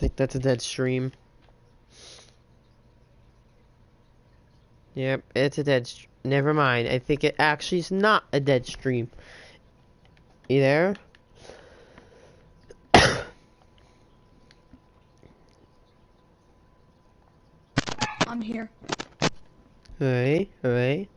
think that's a dead stream. Yep, it's a dead never mind. I think it actually is not a dead stream. You there? I'm here. Hooray, hooray.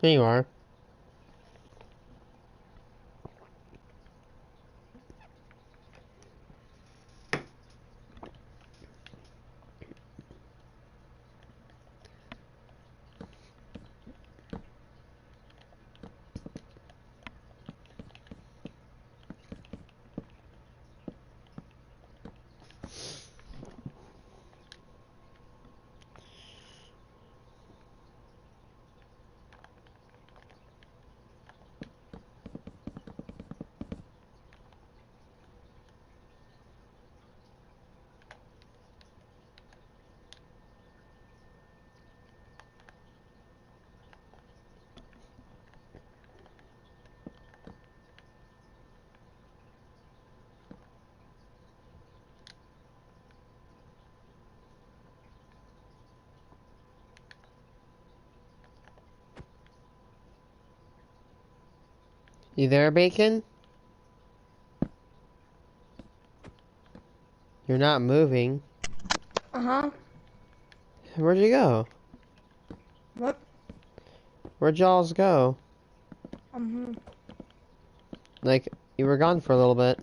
There you are. You there, Bacon? You're not moving. Uh-huh. Where'd you go? What? Where'd y'alls go? Like, you were gone for a little bit.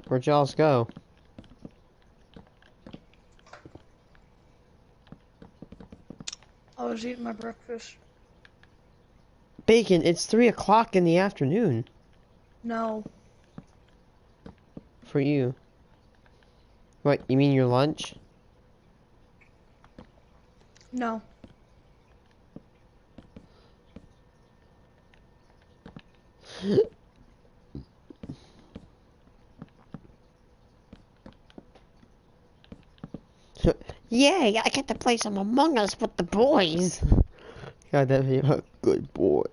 Where'd y'alls go? I was eating my breakfast. Bacon, it's 3 o'clock in the afternoon. No. For you. What, you mean your lunch? No. Yay, I get to play some Among Us with the boys. God, that'd be a good boy.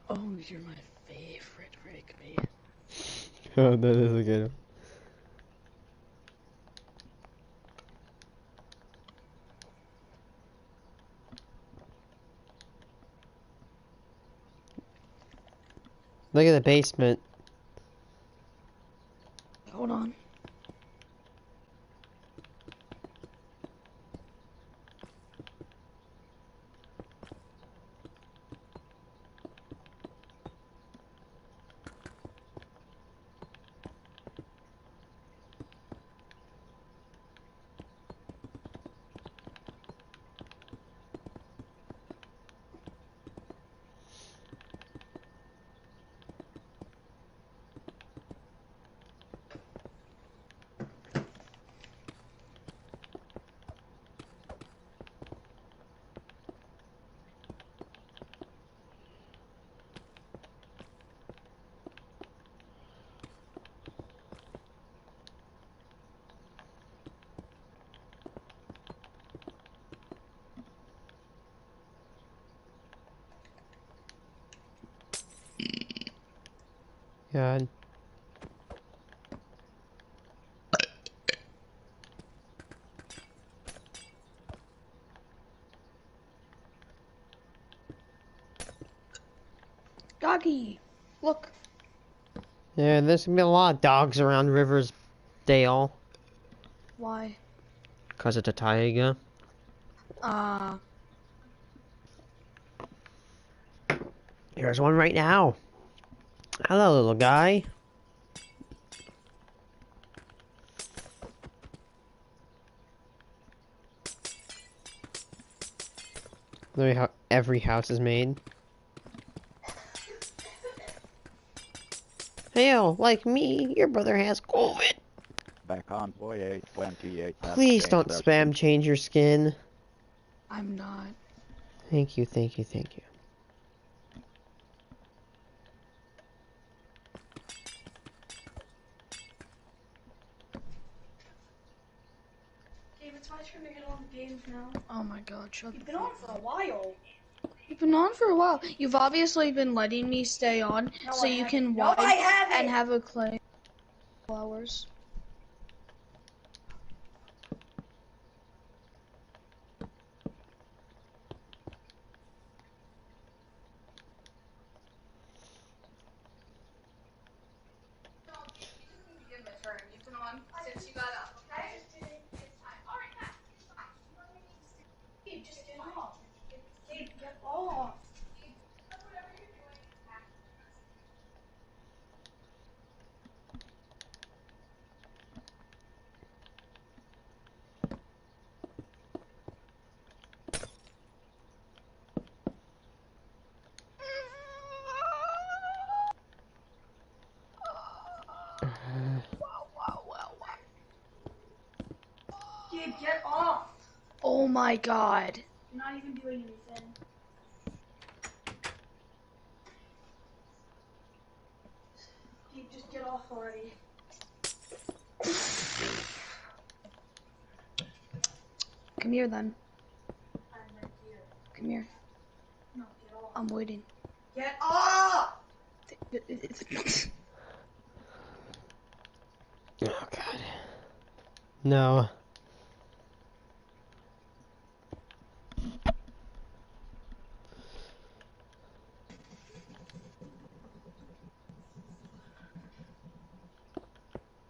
Oh, you're my favorite, Rigby. Oh, that is a good one. Look at the basement. Hold on. God. Doggy, look. Yeah, there's gonna be a lot of dogs around Riversdale. Why? Cause it's a tiger. Here's one right now. Hello, little guy. Look at how every house is made. Hell, like me, your brother has COVID. Back on boy 828. Please don't spam change your skin. I'm not. Thank you, thank you, thank you. Dave, it's my turn to get on the games now. Oh my god, shut You've the been on for a while. You've been on for a while. You've obviously been letting me stay on No, so I you haven't. can No, wipe I haven't. and have a clay flowers. Give my turn. You've been on since you got up, okay? It's time. All right, Matt. Dave, just get off. Dave, get off. Dave, whatever you're doing, Dave, get off. Oh my god. You're not even doing anything. Dave, just get off already. Come here then. I'm right here. Come here. No, get off. I'm waiting. Get off! Oh god. No.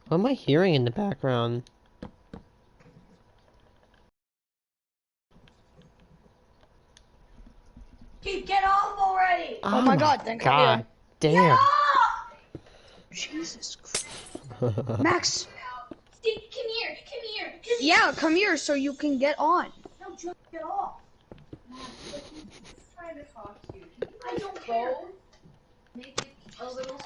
What am I hearing in the background? Dave, get off already! Oh my god, then come God here. Get damn. off! Jesus Christ. Max. Steve, come here. Come here. Yeah, come here so you can get on. No, just get off. He's trying to talk to you. I don't care. Make it a little.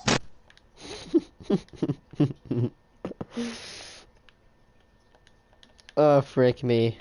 Oh, frick me.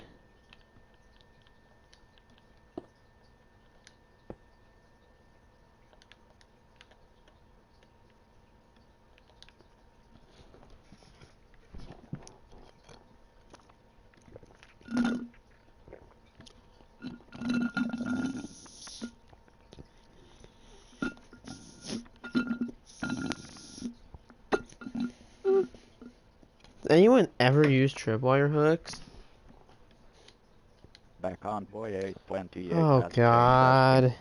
Anyone ever use tripwire hooks? Back on boy 828. Oh god.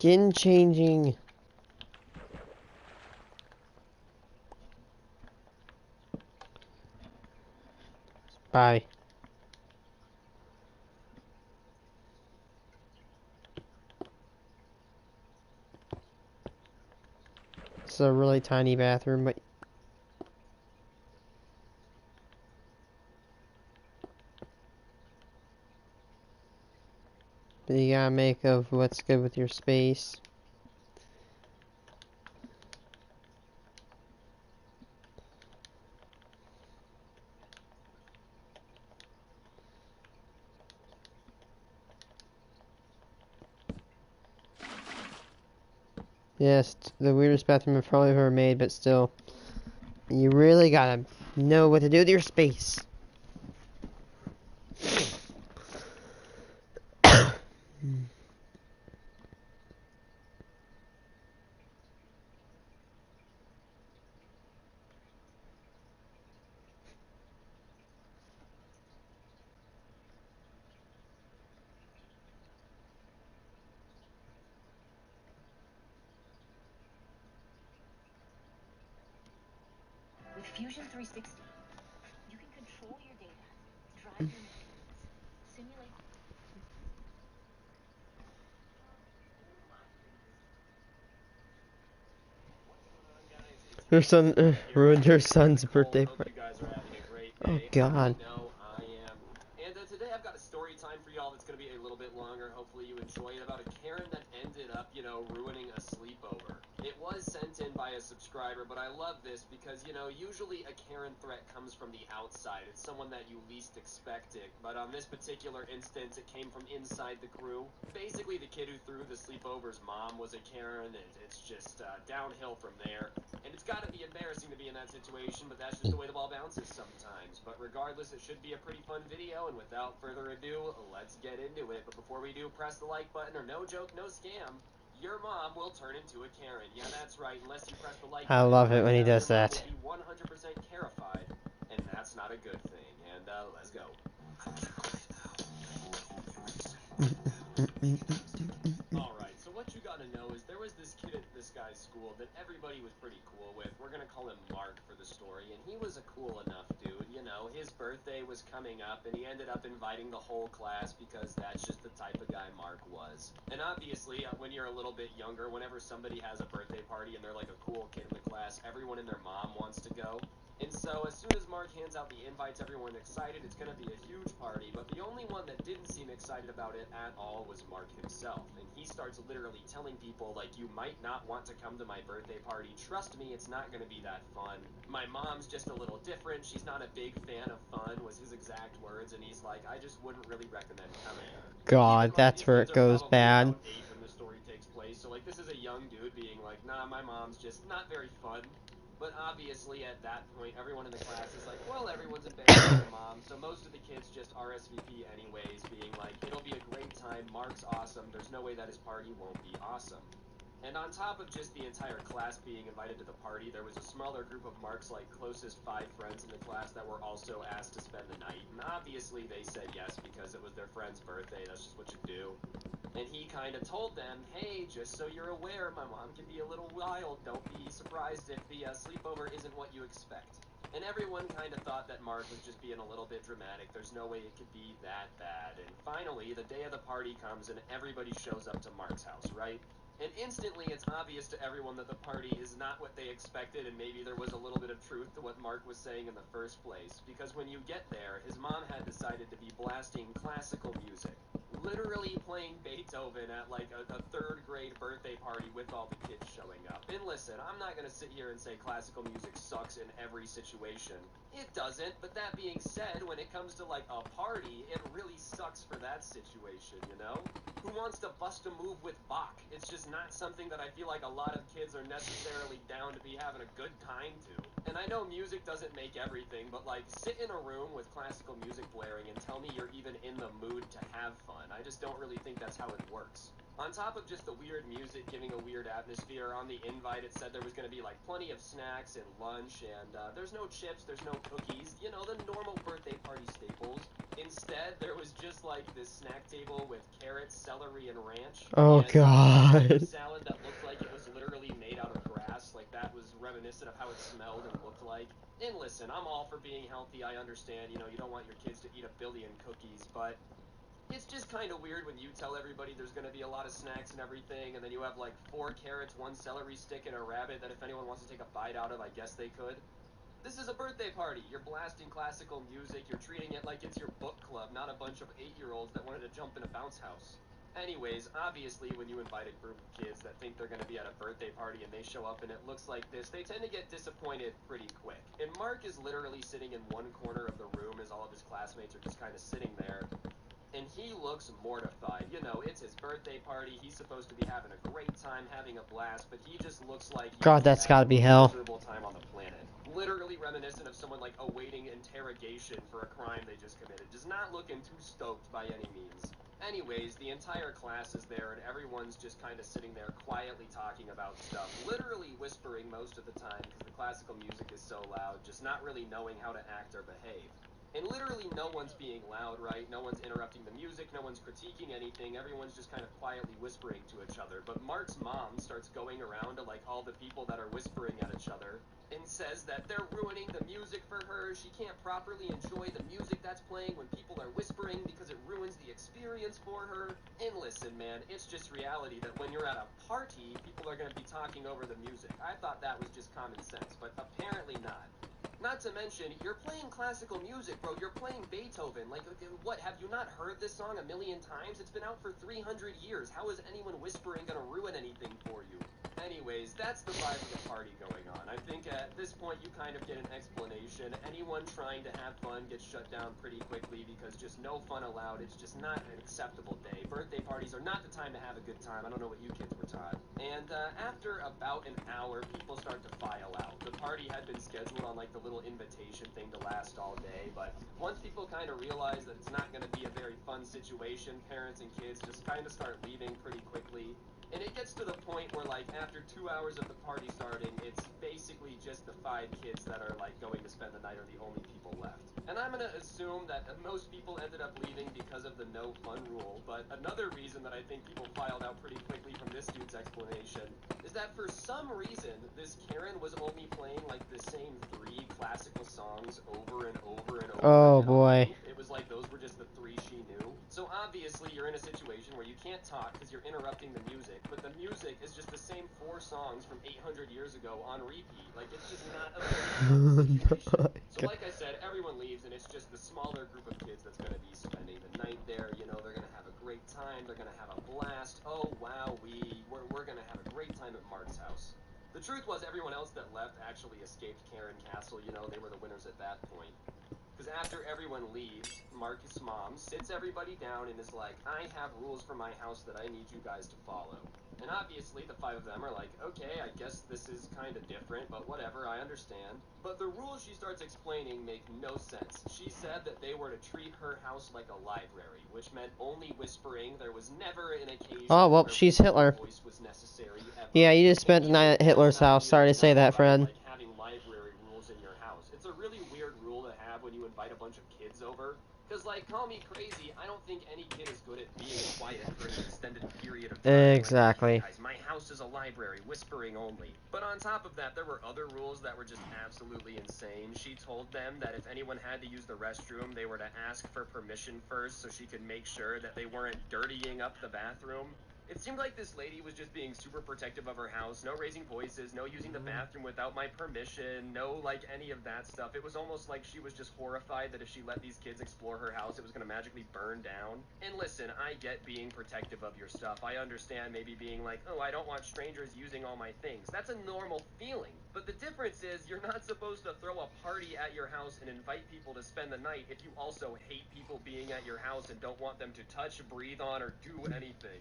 Skin changing. Bye. It's a really tiny bathroom, but you gotta make of what's good with your space. Yes, the weirdest bathroom I've probably ever made, but still, you really gotta know what to do with your space. With Fusion 360, you can control your data, drive your machines, simulate. Her son ruined her son's birthday party. You guys are having a great Oh day. God. No, I am. And today I've got a story time for y'all that's going to be a little bit longer. Hopefully you enjoy it. About a Karen that ended up, ruining a sleepover. It was sent in by a subscriber, but I love this because, usually a Karen threat comes from the outside. It's someone that you least expect it. But on this particular instance, it came from inside the crew. Basically, the kid who threw the sleepover's mom was a Karen, and it's just downhill from there. And it's got to be embarrassing to be in that situation, but that's just the way the ball bounces sometimes. But regardless, it should be a pretty fun video, and without further ado, let's get into it. But before we do, press the like button, or no joke, no scam. Your mom will turn into a Karen. Yeah, that's right. Unless you press the like I button, love it when he your does mom that. will be 100% terrified, and that's not a good thing. And let's go. Alright, so what you gotta know is there was this kid at this guy's school that everybody was pretty cool with. We're gonna call him Mark for the story, and he was a cool enough dude. His birthday was coming up, and he ended up inviting the whole class because that's just the type of guy Mark was. And obviously, when you're a little bit younger, whenever somebody has a birthday party and they're like a cool kid in the class, everyone and their mom wants to go. And so as soon as Mark hands out the invites, everyone's excited. It's going to be a huge party, but the only one that didn't seem excited about it at all was Mark himself. And he starts literally telling people, like, you might not want to come to my birthday party. Trust me, it's not going to be that fun. My mom's just a little different. She's not a big fan of fun, was his exact words. And he's like, I just wouldn't really recommend coming. God, that's where it goes bad. About 8 when the story takes place, so like this is a young dude being like, nah, my mom's just not very fun. But obviously at that point, everyone in the class is like, well, everyone's embarrassed by their mom, so most of the kids just RSVP anyways, being like, it'll be a great time, Mark's awesome, there's no way that his party won't be awesome. And on top of just the entire class being invited to the party, there was a smaller group of Mark's closest 5 friends in the class that were also asked to spend the night. And obviously they said yes because it was their friend's birthday, that's just what you do. And he kind of told them, hey, just so you're aware, my mom can be a little wild. Don't be surprised if the sleepover isn't what you expect. And everyone kind of thought that Mark was just being a little bit dramatic. There's no way it could be that bad. And finally, the day of the party comes and everybody shows up to Mark's house, right? And instantly it's obvious to everyone that the party is not what they expected, and maybe there was a little bit of truth to what Mark was saying in the first place. Because when you get there, his mom had decided to be blasting classical music. Literally playing Beethoven at a 3rd grade birthday party with all the kids showing up. And listen, I'm not gonna sit here and say classical music sucks in every situation. It doesn't, but that being said, when it comes to a party, it really sucks for that situation, Who wants to bust a move with Bach? It's just not something that I feel like a lot of kids are necessarily down to be having a good time to. And I know music doesn't make everything, but sit in a room with classical music blaring and tell me you're even in the mood to have fun. I just don't really think that's how it works. On top of just the weird music giving a weird atmosphere, on the invite it said there was going to be like plenty of snacks and lunch, and there's no chips, there's no cookies, you know, the normal birthday party staples. Instead, there was just like this snack table with carrots, celery, and ranch. Oh, and, God. A salad that looked like it was literally made out of grass. Like that was reminiscent of how it smelled and looked like. And listen, I'm all for being healthy. I understand, you know, you don't want your kids to eat a billion cookies, but it's just kind of weird when you tell everybody there's going to be a lot of snacks and everything, and then you have like 4 carrots, 1 celery stick, and a rabbit that if anyone wants to take a bite out of, I guess they could. This is a birthday party. You're blasting classical music. You're treating it like it's your book club, not a bunch of 8-year-olds that wanted to jump in a bounce house. Anyways, obviously, when you invite a group of kids that think they're going to be at a birthday party and they show up and it looks like this, they tend to get disappointed pretty quick. And Mark is literally sitting in one corner of the room as all of his classmates are just kind of sitting there. And he looks mortified. You know, it's his birthday party. He's supposed to be having a great time, having a blast, but he just looks like God, that's gotta be hell. miserable time on the planet. Literally reminiscent of someone like awaiting interrogation for a crime they just committed. Just not looking too stoked by any means. Anyways, the entire class is there and everyone's just kind of sitting there quietly talking about stuff, literally whispering most of the time because the classical music is so loud, just not really knowing how to act or behave. And literally no one's being loud, right? No one's interrupting the music, no one's critiquing anything, everyone's just kind of quietly whispering to each other. But Mark's mom starts going around to like all the people that are whispering at each other and says that they're ruining the music for her. She can't properly enjoy the music that's playing when people are whispering because it ruins the experience for her. And listen, man, it's just reality that when you're at a party, people are going to be talking over the music. I thought that was just common sense, but apparently not. Not to mention, you're playing classical music, bro. You're playing Beethoven. Like, what, have you not heard this song a million times? It's been out for 300 years. How is anyone whispering gonna ruin anything for you? Anyways, that's the vibe of the party going on. I think at this point you kind of get an explanation. Anyone trying to have fun gets shut down pretty quickly because just no fun allowed. It's just not an acceptable day. Birthday parties are not the time to have a good time. I don't know what you kids were taught. And after about an hour, people start to file out. The party had been scheduled on like the little invitation thing to last all day, but once people kind of realize that it's not going to be a very fun situation, parents and kids just kind of start leaving pretty quickly. And it gets to the point where, like, after 2 hours of the party starting, it's basically just the 5 kids that are, like, going to spend the night are the only people left. And I'm gonna assume that most people ended up leaving because of the no fun rule, but another reason that I think people filed out pretty quickly from this dude's explanation is that for some reason, this Karen was only playing, like, the same 3 classical songs over and over and over Oh, again. boy. It was like those were just the 3 she knew. So obviously you're in a situation where you can't talk because you're interrupting the music, but the music is just the same 4 songs from 800 years ago on repeat. Like, it's just not a very fun situation. So like I said, everyone leaves and it's just the smaller group of kids that's going to be spending the night there. You know, they're going to have a great time. They're going to have a blast. Oh, wow, we're going to have a great time at Mark's house. The truth was everyone else that left actually escaped Karen Castle. You know, they were the winners at that point. Because after everyone leaves, Marcus' mom sits everybody down and is like, I have rules for my house that I need you guys to follow. And obviously, the 5 of them are like, okay, I guess this is kind of different, but whatever, I understand. But the rules she starts explaining make no sense. She said that they were to treat her house like a library, which meant only whispering. There was never an occasion Oh, well, where she's Hitler. voice was necessary ever. Yeah, you just spent the night at Hitler's house. Sorry to say that, Fred. Like having library rules in your house. It's a really weird rule to have when you invite a bunch of kids over. Because, like, call me crazy, I don't think any kid is good at being quiet for an extended period of time. Exactly. Like, guys, my house is a library, whispering only. But on top of that, there were other rules that were just absolutely insane. She told them that if anyone had to use the restroom, they were to ask for permission first so she could make sure that they weren't dirtying up the bathroom. It seemed like this lady was just being super protective of her house, no raising voices, no using the bathroom without my permission, no, like, any of that stuff. It was almost like she was just horrified that if she let these kids explore her house, it was gonna magically burn down. And listen, I get being protective of your stuff. I understand maybe being like, oh, I don't want strangers using all my things. That's a normal feeling. But the difference is you're not supposed to throw a party at your house and invite people to spend the night if you also hate people being at your house and don't want them to touch, breathe on, or do anything.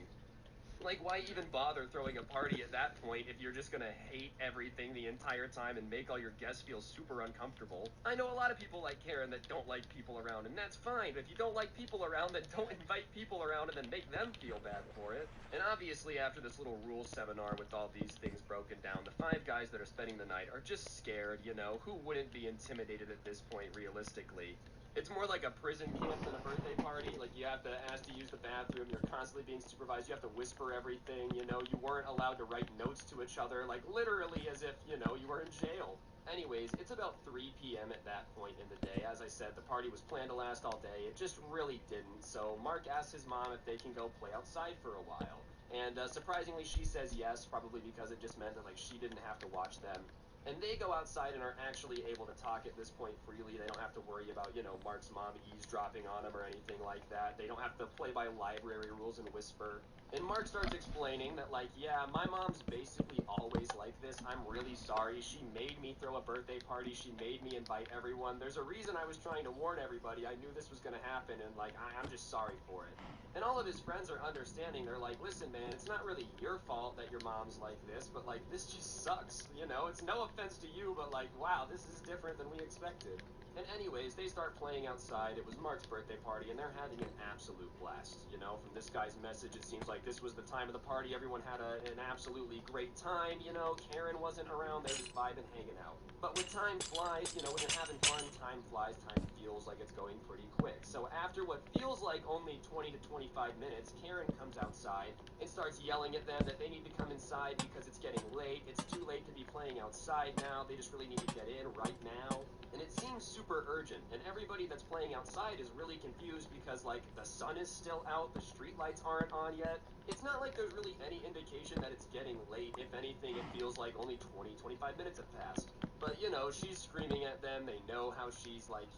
Like, why even bother throwing a party at that point if you're just gonna hate everything the entire time and make all your guests feel super uncomfortable? I know a lot of people like Karen that don't like people around, and that's fine. But if you don't like people around, then don't invite people around and then make them feel bad for it. And obviously, after this little rules seminar with all these things broken down, the 5 guys that are spending the night are just scared, you know? Who wouldn't be intimidated at this point, realistically? It's more like a prison camp than a birthday party. Like, you have to ask to use the bathroom, you're constantly being supervised, you have to whisper everything, you know, you weren't allowed to write notes to each other, like, literally as if, you know, you were in jail. Anyways, it's about 3 p.m. at that point in the day. As I said, the party was planned to last all day. It just really didn't. So Mark asks his mom if they can go play outside for a while. And surprisingly, she says yes, probably because it just meant that, like, she didn't have to watch them. And they go outside and are actually able to talk at this point freely. They don't have to worry about, you know, Mark's mom eavesdropping on them or anything like that. They don't have to play by library rules and whisper. And Mark starts explaining that, like, yeah, my mom's basically always like this. I'm really sorry. She made me throw a birthday party. She made me invite everyone. There's a reason I was trying to warn everybody. I knew this was going to happen, and, like, I'm just sorry for it. And all of his friends are understanding. They're like, listen, man, it's not really your fault that your mom's like this, but, like, this just sucks, you know? It's no offense to you, but, like, wow, this is different than we expected. And anyways, they start playing outside. It was Mark's birthday party, and they're having an absolute blast. You know, from this guy's message, it seems like this was the time of the party. Everyone had an absolutely great time, you know. Karen wasn't around. They're just vibing, hanging out. But when time flies, you know, when you're having fun, time flies. Time feels like it's going pretty quick. So after what feels like only 20 to 25 minutes, Karen comes outside and starts yelling at them that they need to come inside because it's getting late. It's too late to be playing outside now. They just really need to get in right now. And it seems super urgent, and everybody that's playing outside is really confused because, like, the sun is still out, the street lights aren't on yet. It's not like there's really any indication that it's getting late. If anything, it feels like only 20, 25 minutes have passed. But, you know, she's screaming at them. They know how she's, like,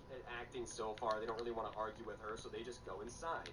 acting so far. They don't really want to argue with her, so they just go inside.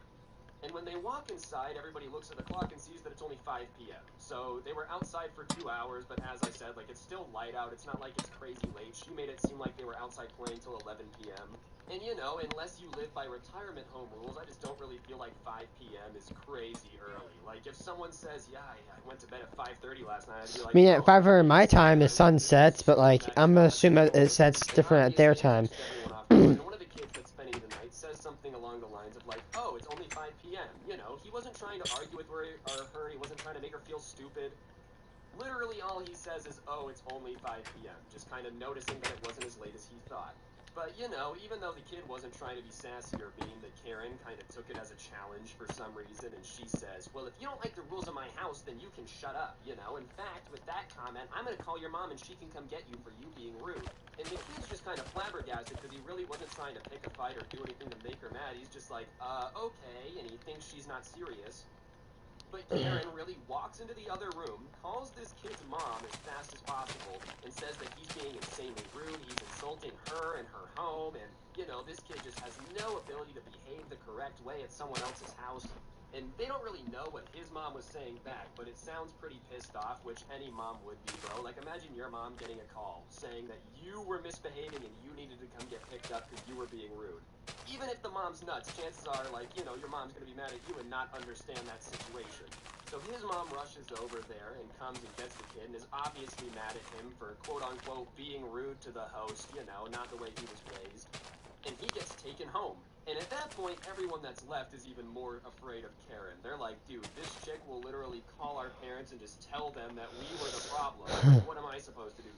And when they walk inside, everybody looks at the clock and sees that it's only 5 p.m. So they were outside for 2 hours, but as I said, like, it's still light out. It's not like it's crazy late. She made it seem like they were outside playing till 11 p.m. And, you know, unless you live by retirement home rules, I just don't really feel like 5 p.m. is crazy early. Like, if someone says, yeah, I went to bed at 5:30 last night, I'd be like, I mean, oh, at 5 okay, my time, the I sun went to bed sets, but, like, that I'm you're gonna not assume that it controlling. sets And different at their obviously, time. this catches everyone off guard. And one of the kids that's spending the night says something along the lines of, like, oh, it's only 5 p.m. You know, he wasn't trying to argue with her, he wasn't trying to make her feel stupid. Literally all he says is, oh, it's only 5 p.m., just kind of noticing that it wasn't as late as he thought. But, you know, even though the kid wasn't trying to be sassy or mean, that Karen kind of took it as a challenge for some reason, and she says, well, if you don't like the rules of my house, then you can shut up, you know? In fact, with that comment, I'm going to call your mom and she can come get you for you being rude. And the kid's just kind of flabbergasted because he really wasn't trying to pick a fight or do anything to make her mad. He's just like, okay, and he thinks she's not serious. But Karen really walks into the other room, calls this kid's mom as fast as possible, and says that he's being insanely rude, he's insulting her and her home, and, you know, this kid just has no ability to behave the correct way at someone else's house. And they don't really know what his mom was saying back, but it sounds pretty pissed off, which any mom would be, bro. Like, imagine your mom getting a call saying that you were misbehaving and you needed to come get picked up because you were being rude. Even if the mom's nuts, chances are, like, you know, your mom's going to be mad at you and not understand that situation. So his mom rushes over there and comes and gets the kid and is obviously mad at him for, quote-unquote, being rude to the host, you know, not the way he was raised. And he gets taken home. And at that point, everyone that's left is even more afraid of Karen. They're like, dude, this chick will literally call our parents and just tell them that we were the problem. Like, what am I supposed to do?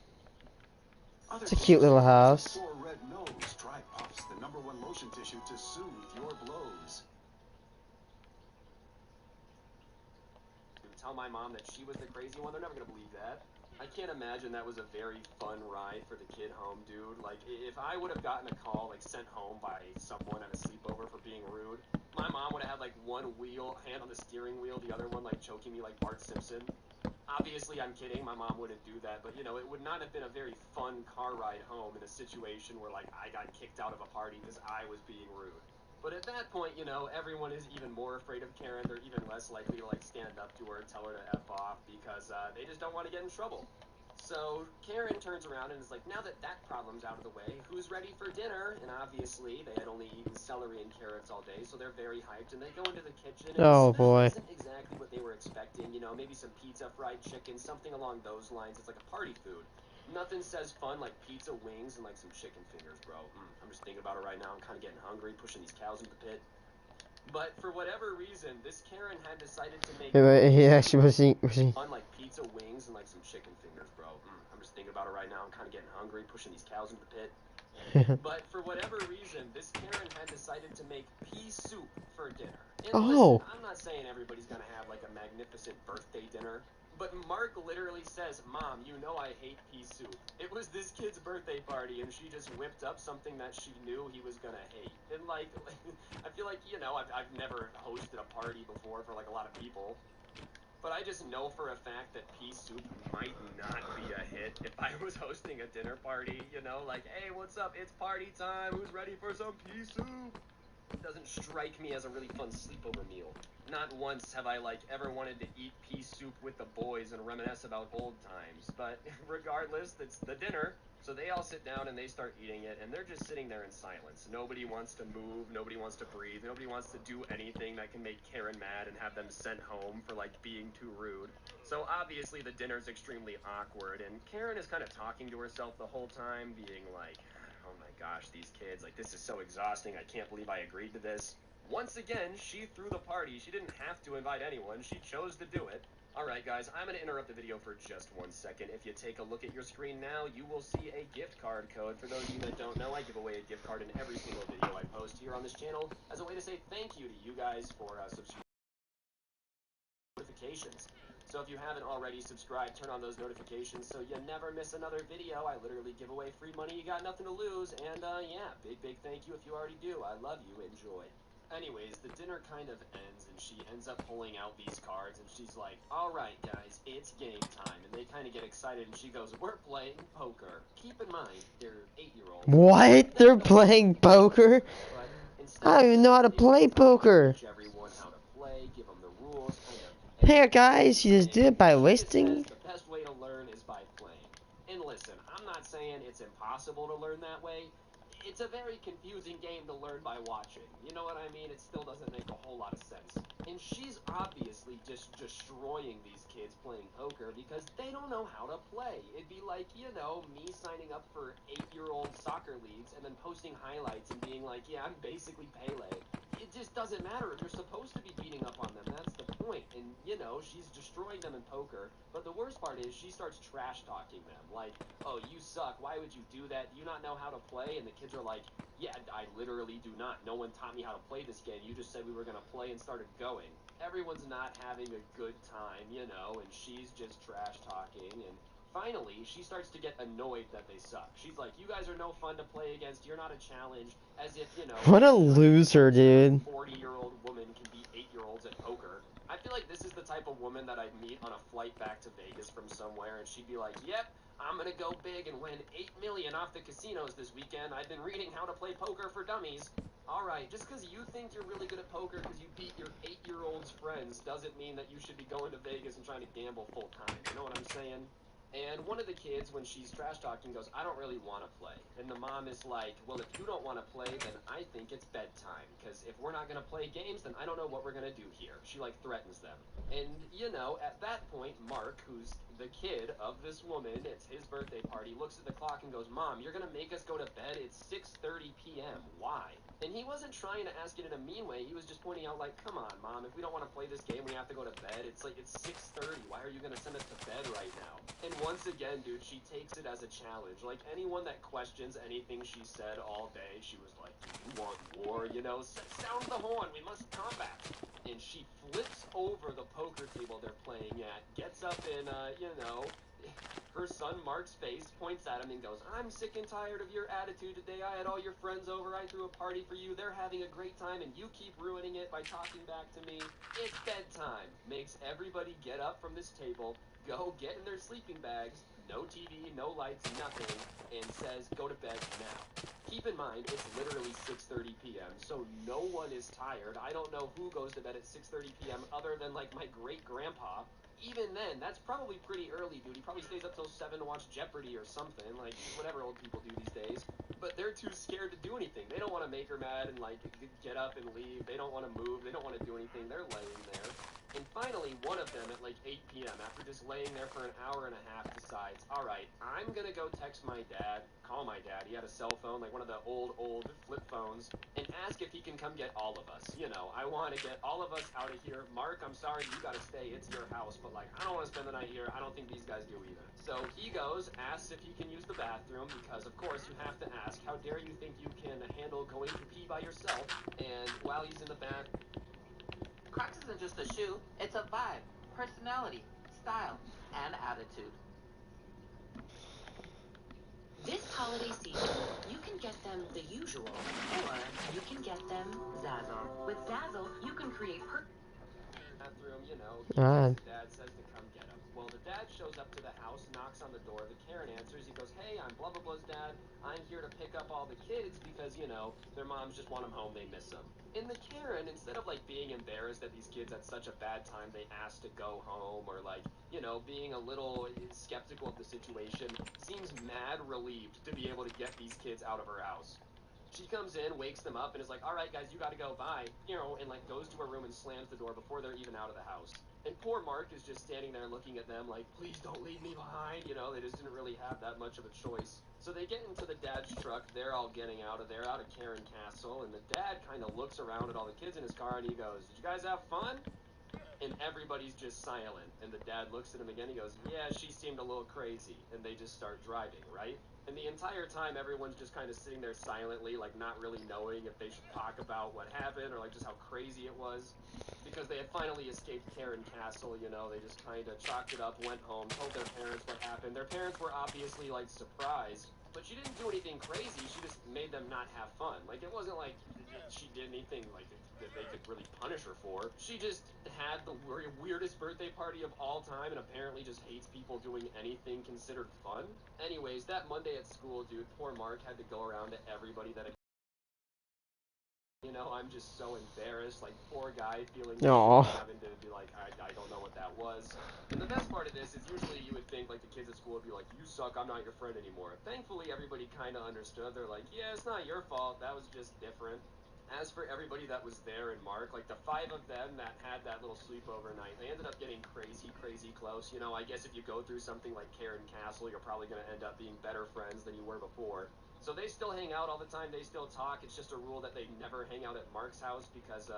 It's a cute little house. For red nose, try Puffs, the #1 lotion tissue to soothe your blows. Tell my mom that she was the crazy one. They're never gonna believe that. I can't imagine that was a very fun ride for the kid home, dude. Like, if I would have gotten a call, like, sent home by someone at a sleepover for being rude, my mom would have had, like, one hand on the steering wheel, the other one, like, choking me like Bart Simpson. Obviously, I'm kidding. My mom wouldn't do that. But, you know, it would not have been a very fun car ride home in a situation where, like, I got kicked out of a party because I was being rude. But at that point, you know, everyone is even more afraid of Karen. They're even less likely to, like, stand up to her and tell her to F off because they just don't want to get in trouble. So Karen turns around and is like, now that that problem's out of the way, who's ready for dinner? And obviously they had only eaten celery and carrots all day, so they're very hyped. And they go into the kitchen, and Oh, the smell boy. isn't exactly what they were expecting. You know, maybe some pizza, fried chicken, something along those lines. It's like a party food. Nothing says fun like pizza, wings, and like some chicken fingers, bro. I'm just thinking about it right now. I'm kind of getting hungry, pushing these cows into the pit. But for whatever reason, this Karen had decided to make Yeah, she was fun like pizza, wings, and like some chicken fingers, bro. I'm just thinking about it right now. I'm kind of getting hungry, pushing these cows into the pit. But for whatever reason, this Karen had decided to make pea soup for dinner. And Oh. listen, I'm not saying everybody's gonna have like a magnificent birthday dinner, but Mark literally says, Mom, you know I hate pea soup. It was this kid's birthday party, and she just whipped up something that she knew he was gonna hate. And like, I feel like, you know, I've never hosted a party before for like a lot of people. But I just know for a fact that pea soup might not be a hit if I was hosting a dinner party, you know, like, hey, what's up? It's party time. Who's ready for some pea soup? It doesn't strike me as a really fun sleepover meal. Not once have I, like, ever wanted to eat pea soup with the boys and reminisce about old times. But regardless, it's the dinner. So they all sit down and they start eating it, and they're just sitting there in silence. Nobody wants to move, nobody wants to breathe, nobody wants to do anything that can make Karen mad and have them sent home for, like, being too rude. So obviously the dinner's extremely awkward, and Karen is kind of talking to herself the whole time, being like, oh my gosh, these kids, like, this is so exhausting, I can't believe I agreed to this. Once again, she threw the party. She didn't have to invite anyone, she chose to do it. Alright guys, I'm going to interrupt the video for just 1 second. If you take a look at your screen now, you will see a gift card code. For those of you that don't know, I give away a gift card in every single video I post here on this channel as a way to say thank you to you guys for subscribing notifications. So if you haven't already subscribed, turn on those notifications so you never miss another video. I literally give away free money, you got nothing to lose, and yeah, big thank you if you already do. I love you, enjoy. Anyways, the dinner kind of ends, and she ends up pulling out these cards, and she's like, alright guys, it's game time. And they kind of get excited, and she goes, we're playing poker. Keep in mind, they're 8-year-olds. What? They're playing poker? But instead I don't even know how to play poker. teach everyone how to play, give them the rules, kind of. Here, guys, you just do it by She just wasting. says the best way to learn is by playing. And listen, I'm not saying it's impossible to learn that way. It's a very confusing game to learn by watching. You know what I mean? It still doesn't make a whole lot of sense. And she's obviously just destroying these kids playing poker because they don't know how to play. It'd be like, you know, me signing up for 8-year-old soccer leagues and then posting highlights and being like, yeah, I'm basically Pele. It just doesn't matter. You're supposed to be beating up on them. That's the point. And, you know, she's destroying them in poker. But the worst part is she starts trash talking them. Like, oh, you suck. Why would you do that? Do you not know how to play? And the kids are like, yeah, I literally do not. No one taught me how to play this game. You just said we were going to play and started going. Everyone's not having a good time, you know, and she's just trash talking. And finally, she starts to get annoyed that they suck. She's like, you guys are no fun to play against. You're not a challenge. As if, you know, What a loser, dude. 40-year-old woman can beat 8-year-olds at poker. I feel like this is the type of woman that I'd meet on a flight back to Vegas from somewhere, and she'd be like, yep, I'm gonna go big and win $8 million off the casinos this weekend. I've been reading How to Play Poker for Dummies. Alright, just because you think you're really good at poker because you beat your 8-year-old's friends doesn't mean that you should be going to Vegas and trying to gamble full time. You know what I'm saying? And one of the kids, when she's trash talking, goes, I don't really want to play. And the mom is like, well, if you don't want to play, then I think it's bedtime. Because if we're not going to play games, then I don't know what we're going to do here. She, like, threatens them. And, you know, at that point, Mark, who's the kid of this woman, it's his birthday party, looks at the clock and goes, Mom, you're going to make us go to bed? It's 6:30 p.m. Why? And he wasn't trying to ask it in a mean way. He was just pointing out, like, come on, Mom, if we don't want to play this game, we have to go to bed. It's like, it's 6:30. Why are you going to send us to bed right now? And once again, dude, she takes it as a challenge. Like, anyone that questions anything she said all day, she was like, you want war, you know? Sound the horn, we must combat. And she flips over the poker table they're playing at, gets up in, you know, her son Mark's face, points at him and goes, I'm sick and tired of your attitude today. I had all your friends over. I threw a party for you. They're having a great time, and you keep ruining it by talking back to me. It's bedtime. Makes everybody get up from this table, go get in their sleeping bags, no TV, no lights, nothing, and says, go to bed now. Keep in mind, it's literally 6:30 p.m., so no one is tired. I don't know who goes to bed at 6:30 p.m. other than, like, my great-grandpa. Even then, that's probably pretty early, dude. He probably stays up till 7 to watch Jeopardy or something, like whatever old people do these days. But they're too scared to do anything. They don't want to make her mad and like get up and leave. They don't want to move. They don't want to do anything. They're laying there. And finally, one of them at like 8 p.m., after just laying there for an hour and a half, decides, all right, I'm going to go text my dad, call my dad. He had a cell phone, like one of the old flip phones, and ask if he can come get all of us. You know, I want to get all of us out of here. Mark, I'm sorry, you got to stay. It's your house. But, like, I don't want to spend the night here. I don't think these guys do either. So he goes, asks if he can use the bathroom, because, of course, you have to ask, how dare you think you can handle going to pee by yourself? And while he's in the bath, Crocs isn't just a shoe, it's a vibe, personality, style, and attitude. This holiday season, you can get them the usual, or you can get them Zazzle. With Zazzle, you can create bathroom, you know, Ah. his dad says to come get him. Well, the dad shows up to the house, knocks on the door. The Karen answers. He goes, hey, I'm blah, blah, blah's dad. I'm here to pick up all the kids because, you know, their moms just want them home. They miss them. And the Karen, instead of, like, being embarrassed that these kids had such a bad time they asked to go home or, like, you know, being a little skeptical of the situation, seems mad relieved to be able to get these kids out of her house. She comes in, wakes them up, and is like, all right, guys, you gotta go, bye. You know, and, like, goes to her room and slams the door before they're even out of the house. And poor Mark is just standing there looking at them like, please don't leave me behind. You know, they just didn't really have that much of a choice. So they get into the dad's truck. They're all getting out of there, out of Karen Castle. And the dad kind of looks around at all the kids in his car, and he goes, did you guys have fun? And everybody's just silent. And the dad looks at him again. He goes, yeah, she seemed a little crazy. And they just start driving, right? And the entire time, everyone's just kind of sitting there silently, like not really knowing if they should talk about what happened or like just how crazy it was. Because they had finally escaped Karen Castle, you know, they just kind of chalked it up, went home, told their parents what happened. Their parents were obviously, like, surprised. But she didn't do anything crazy, she just made them not have fun. Like, it wasn't like she did anything, like, that they could really punish her for. She just had the weirdest birthday party of all time and apparently just hates people doing anything considered fun. Anyways, that Monday at school, dude, poor Mark had to go around to everybody that... You know, I'm just so embarrassed, like, poor guy feeling Aw. having to be like, I don't know what that was. And the best part of this is usually you would think, like, the kids at school would be like, you suck, I'm not your friend anymore. Thankfully, everybody kind of understood. They're like, yeah, it's not your fault, that was just different. As for everybody that was there and Mark, like, the 5 of them that had that little sleepover night, they ended up getting crazy, crazy close. You know, I guess if you go through something like Karen Castle, you're probably going to end up being better friends than you were before. So they still hang out all the time, they still talk. It's just a rule that they never hang out at Mark's house because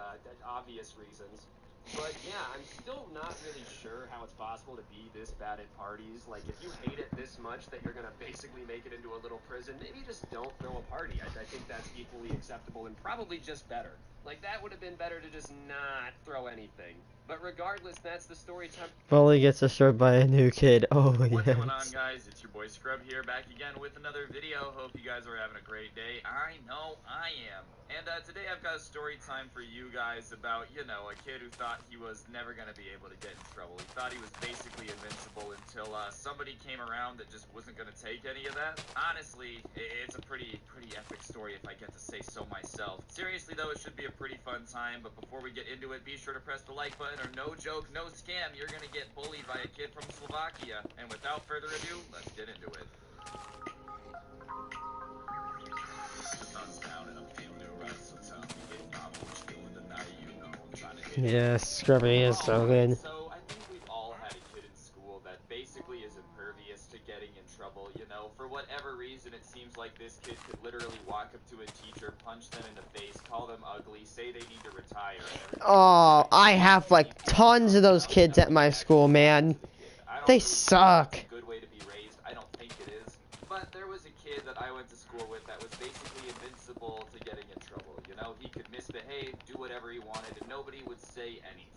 obvious reasons. But yeah, I'm still not really sure how it's possible to be this bad at parties. Like, if you hate it this much that you're gonna basically make it into a little prison, maybe just don't throw a party. I think that's equally acceptable and probably just better. Like, that would have been better to just not throw anything. But regardless, that's the story time. Fully gets destroyed by a new kid. Oh, What's going on, yes. guys? It's your boy Scrub here, back again with another video. Hope you guys are having a great day. I know I am. And today I've got a story time for you guys about, you know, a kid who thought he was never going to be able to get in trouble. He thought he was basically invincible until somebody came around that just wasn't going to take any of that. Honestly, it's a pretty epic story if I get to say so myself. Seriously, though, it should be a pretty fun time. But before we get into it, be sure to press the like button, or no joke, no scam, you're going to get bullied by a kid from Slovakia. And without further ado, let's get into it. The sun's down and I'm feeling it right, so tell me, hey mama, what you feeling tonight? You know I'm trying to hit it. Yes, Scrubbing is so good. So I think we've all had a kid in school that basically is impervious to getting in trouble. You know, for whatever reason, it seems like this kid could literally walk up to a teacher, punch them in the face, call them ugly, say they need to retire. Oh, I have like tons of those kids at my school, man. They suck. Good way to be raised. I don't think it is. But there was a kid that I went to school with that was basically invincible to getting in trouble. You know, he could misbehave, do whatever he wanted, and nobody would say anything.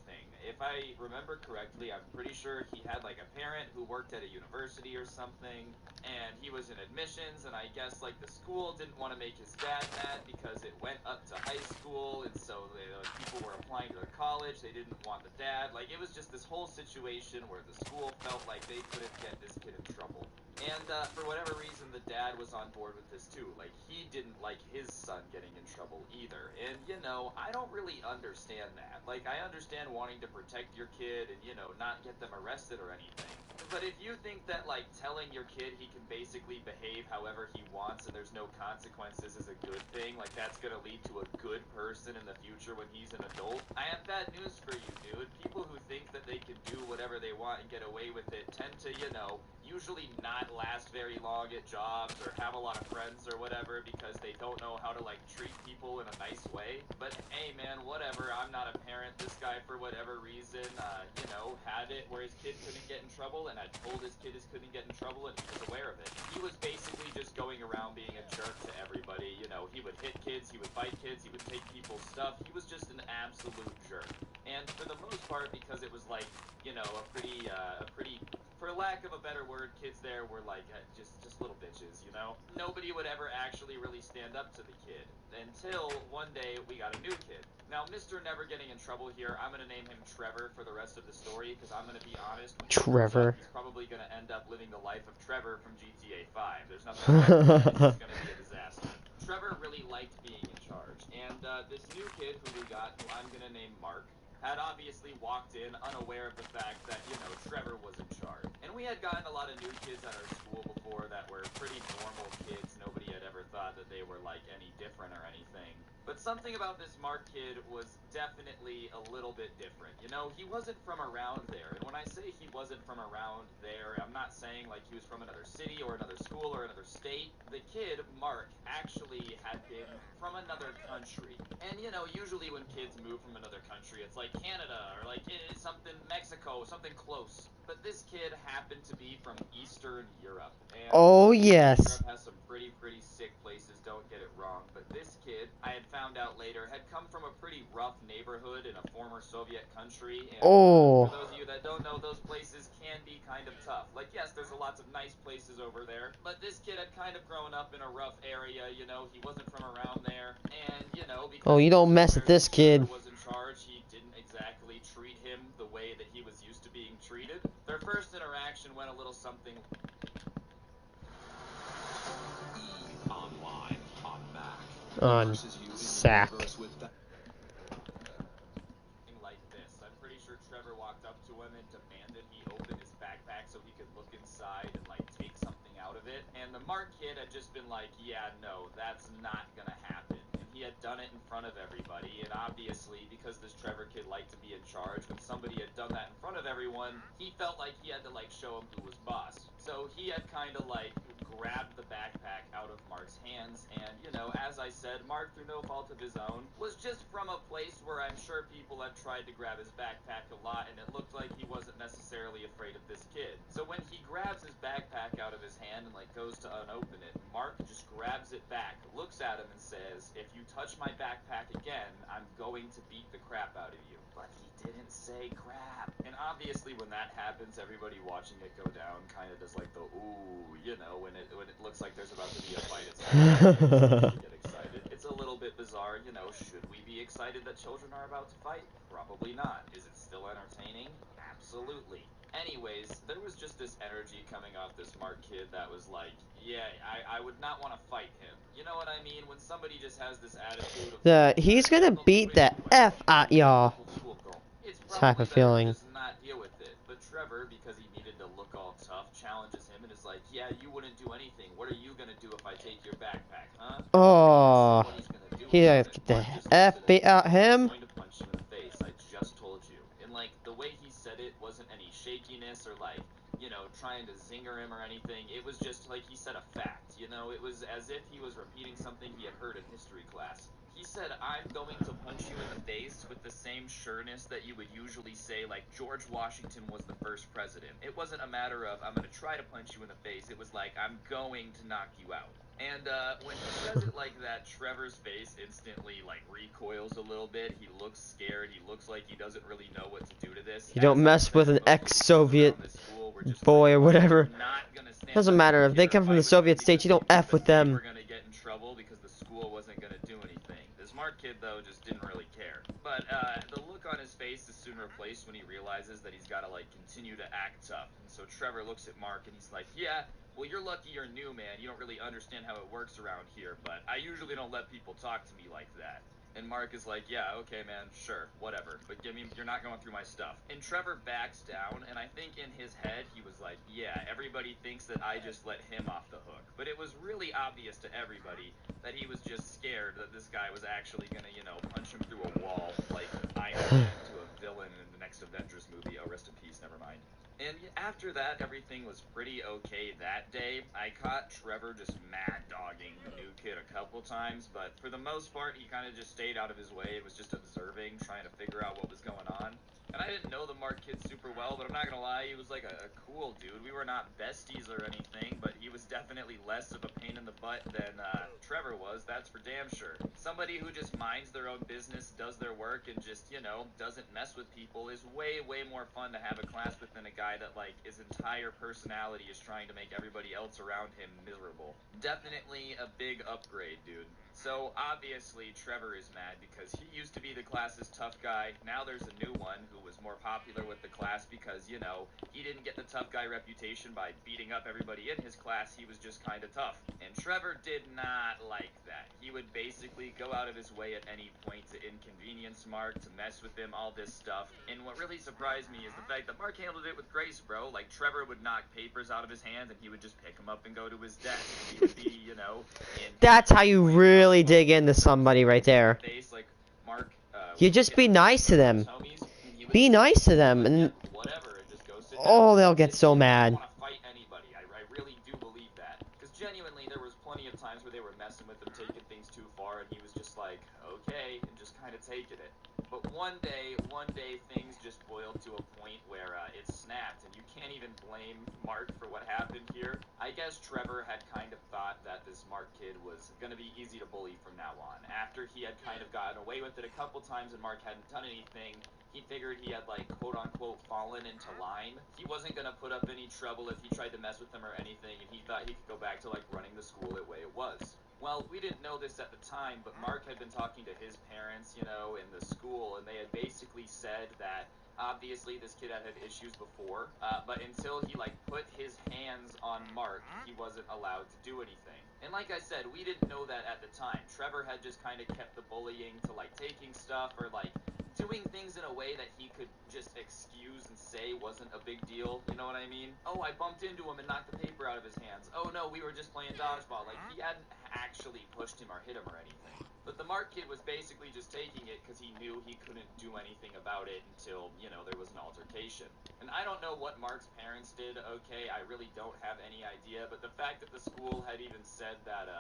If I remember correctly, I'm pretty sure he had like a parent who worked at a university or something, and he was in admissions, and I guess like the school didn't want to make his dad mad because it went up to high school, and so people were applying to their college, they didn't want the dad. Like, it was just this whole situation where the school felt like they couldn't get this kid in trouble. And for whatever reason, the dad was on board with this too. Like, he didn't like his son getting in trouble either. And, you know, I don't really understand that. Like, I understand wanting to protect your kid and, you know, not get them arrested or anything. But if you think that, like, telling your kid he can basically behave however he wants and there's no consequences is a good thing, like, that's gonna lead to a good person in the future when he's an adult, I have bad news for you, dude. People who think that they can do whatever they want and get away with it tend to, you know, usually not last very long at jobs or have a lot of friends or whatever because they don't know how to, like, treat people in a nice way. But hey, man, whatever. I'm not a parent. This guy, for whatever reason, you know, had it where his kid couldn't get in trouble, and I told his kid he couldn't get in trouble, and he was aware of it. He was basically just going around being a jerk to everybody. You know, he would hit kids, he would bite kids, he would take people's stuff. He was just an absolute jerk. And for the most part, because it was like, you know, a pretty, for lack of a better word, kids there were like just little bitches, you know? Nobody would ever actually really stand up to the kid until one day we got a new kid. Now, Mr. Never Getting in Trouble here, I'm going to name him Trevor for the rest of the story because I'm going to be honest. When he grows up, he's probably going to end up living the life of Trevor from GTA 5. There's nothing wrong with that. It's going to be a disaster. Trevor really liked being in charge, and this new kid who we got, who I'm going to name Mark, had obviously walked in unaware of the fact that, you know, Trevor was in charge. And we had gotten a lot of new kids at our school before that were pretty normal kids. Nobody had ever thought that they were, like, any different or anything. But something about this Mark kid was definitely a little bit different. You know, he wasn't from around there. And when I say he wasn't from around there, I'm not saying, like, he was from another city or another school or another state. The kid, Mark, actually had been from another country. And, you know, usually when kids move from another country, it's like Canada or like something Mexico, something close. But this kid happened to be from Eastern Europe. And oh yes. Europe has some pretty sick places, don't get it wrong. But this kid, I had found out later, had come from a pretty rough neighborhood in a former Soviet country. And for those of you that don't know, those places can be kind of tough. Like, yes, there's lots of nice places over there, but this kid had kind of grown up in a rough area, you know, he wasn't from around there. And, you know, because you don't mess with this kid. Was in charge, he didn't exactly treat him the way that he was used to being treated. Their first interaction went a little something online on Mac. On sack. Like this. I'm pretty sure Trevor walked up to him and demanded he open his backpack so he could look inside and like take something out of it. And the Mark kid had just been like, yeah, no, that's not gonna happen. And he had done it in front of everybody. And obviously, because this Trevor kid liked to be in charge, when somebody had done that in front of everyone, he felt like he had to like show him who was boss. So he had kind of like grabbed the backpack out of Mark's hands. And, you know, as I said, Mark, through no fault of his own, was just from a place where I'm sure people have tried to grab his backpack a lot, and it looked like he wasn't necessarily afraid of this kid. So when he grabs his backpack out of his hand and like goes to unopen it, Mark just grabs it back, looks at him and says, if you touch my backpack again, I'm going to beat the crap out of you. But he didn't say crap. And obviously when that happens, everybody watching it go down kind of does like the ooh, you know, when it looks like there's about to be a fight, it's to get excited. It's a little bit bizarre, you know, should we be excited that children are about to fight? Probably not. Is it still entertaining? Absolutely. Anyways, there was just this energy coming off this Mark kid that was like, yeah, I would not want to fight him. You know what I mean? When somebody just has this attitude of he's gonna beat the F at y'all type of feeling. just not deal with it. But Trevor, because he needed to look all tough, challenges him and is like, yeah, you wouldn't do anything. What are you gonna do if I take your backpack, huh? Oh, he get the F beat out him. Going to punch you in the face. I just told you. And like the way he said it wasn't any shakiness or like, you know, trying to zinger him or anything. It was just like he said a fact. You know, it was as if he was repeating something he had heard in history class. He said, I'm going to punch you in the face with the same sureness that you would usually say, like, George Washington was the first president. It wasn't a matter of, I'm going to try to punch you in the face. It was like, I'm going to knock you out. And when he says it like that, Trevor's face instantly, like, recoils a little bit. He looks scared. He looks like he doesn't really know what to do to this. You don't mess with an ex-Soviet boy or whatever. Doesn't matter. If they come from the Soviet states, you don't F with them. We're going to get in trouble because the school wasn't going to do anything. This smart kid, though, just didn't really care. But the look on his face is soon replaced when he realizes that he's got to, like, continue to act tough. And so Trevor looks at Mark and he's like, yeah, well, you're lucky you're new, man. You don't really understand how it works around here, but I usually don't let people talk to me like that. And Mark is like, yeah, okay, man, sure, whatever, but you're not going through my stuff. And Trevor backs down, and I think in his head, he was like, yeah, everybody thinks that I just let him off the hook. But it was really obvious to everybody that he was just scared that this guy was actually gonna, punch him through a wall, like Iron Man to a villain in the next Avengers movie. Oh, rest in peace, never mind. And after that, everything was pretty okay that day. I caught Trevor just mad dogging the new kid a couple times, but for the most part, he kind of just stayed out of his way and was just observing, trying to figure out what was going on. And I didn't know the Mark kid super well, but I'm not gonna lie, he was like a cool dude. We were not besties or anything, but he was definitely less of a pain in the butt than Trevor was, that's for damn sure. Somebody who just minds their own business, does their work, and just, doesn't mess with people is way, way more fun to have a class with than a guy that, like, his entire personality is trying to make everybody else around him miserable. Definitely a big upgrade, dude. So, obviously, Trevor is mad because he used to be the class's tough guy. Now there's a new one who was more popular with the class because, he didn't get the tough guy reputation by beating up everybody in his class. He was just kind of tough. And Trevor did not like that. He would basically go out of his way at any point to inconvenience Mark, to mess with him, all this stuff. And what really surprised me is the fact that Mark handled it with grace, bro. Like, Trevor would knock papers out of his hand and he would just pick them up and go to his desk. He would be, That's how you really dig into somebody right there. face, like, Mark, You just be nice to them. Be nice to them, and whatever, and just go sit oh, down. they'll get so mad. I don't want to fight anybody. I really do believe that. Because genuinely, there was plenty of times where they were messing with him, taking things too far, and he was just like, okay, and just kind of taking it. But one day, things just boiled to a point where it snapped, and you can't even blame Mark for what happened here. I guess Trevor had kind of thought that this Mark kid was going to be easy to bully from now on. After he had kind of gotten away with it a couple times and Mark hadn't done anything, he figured he had, like, quote-unquote fallen into line. He wasn't going to put up any trouble if he tried to mess with them or anything, and he thought he could go back to, like, running the school the way it was. Well, we didn't know this at the time, but Mark had been talking to his parents, in the school, and they had basically said that obviously this kid had had issues before, but until he, like, put his hands on Mark, he wasn't allowed to do anything. And like I said, we didn't know that at the time. Trevor had just kind of kept the bullying to, like, taking stuff or, like, doing things in a way that he could just excuse and say wasn't a big deal, you know what I mean? Oh, I bumped into him and knocked the paper out of his hands. Oh no, we were just playing dodgeball. Like, he hadn't actually pushed him or hit him or anything. But the Mark kid was basically just taking it because he knew he couldn't do anything about it until, there was an altercation. And I don't know what Mark's parents did, okay, I really don't have any idea, but the fact that the school had even said that,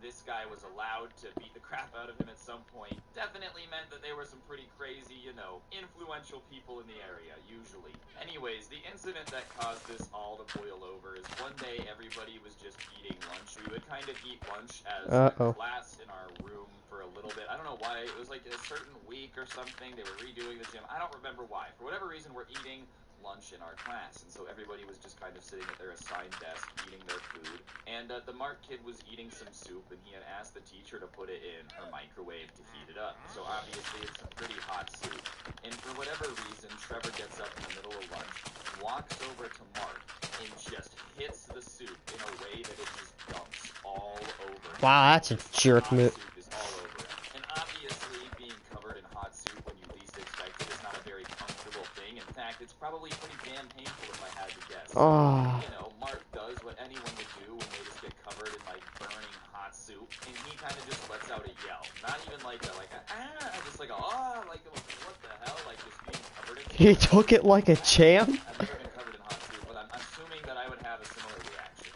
this guy was allowed to beat the crap out of him at some point definitely meant that there were some pretty crazy, influential people in the area, usually. Anyways, the incident that caused this all to boil over is one day everybody was just eating lunch. We would kind of eat lunch as a class in our room for a little bit. I don't know why. It was like a certain week or something. They were redoing the gym. I don't remember why. For whatever reason, we're eating lunch in our class, and so everybody was just kind of sitting at their assigned desk eating their food, and the Mark kid was eating some soup, and he had asked the teacher to put it in her microwave to heat it up. So obviously it's a pretty hot soup, and for whatever reason, Trevor gets up in the middle of lunch, walks over to Mark, and just hits the soup in a way that it just dumps all over. Wow, that's a jerk move. Soup is all over it. And obviously, being covered in hot soup when you least expect it is not a very comfortable thing. In fact, it's probably pretty damn painful if I had to guess. Oh. Mark does what anyone would do when they just get covered in, like, burning hot soup, and he kind of just lets out a yell. Not even like a, just like a, like, what the hell, like, just being covered in He took it like a champ? I've never been covered in hot soup, but I'm assuming that I would have a similar reaction,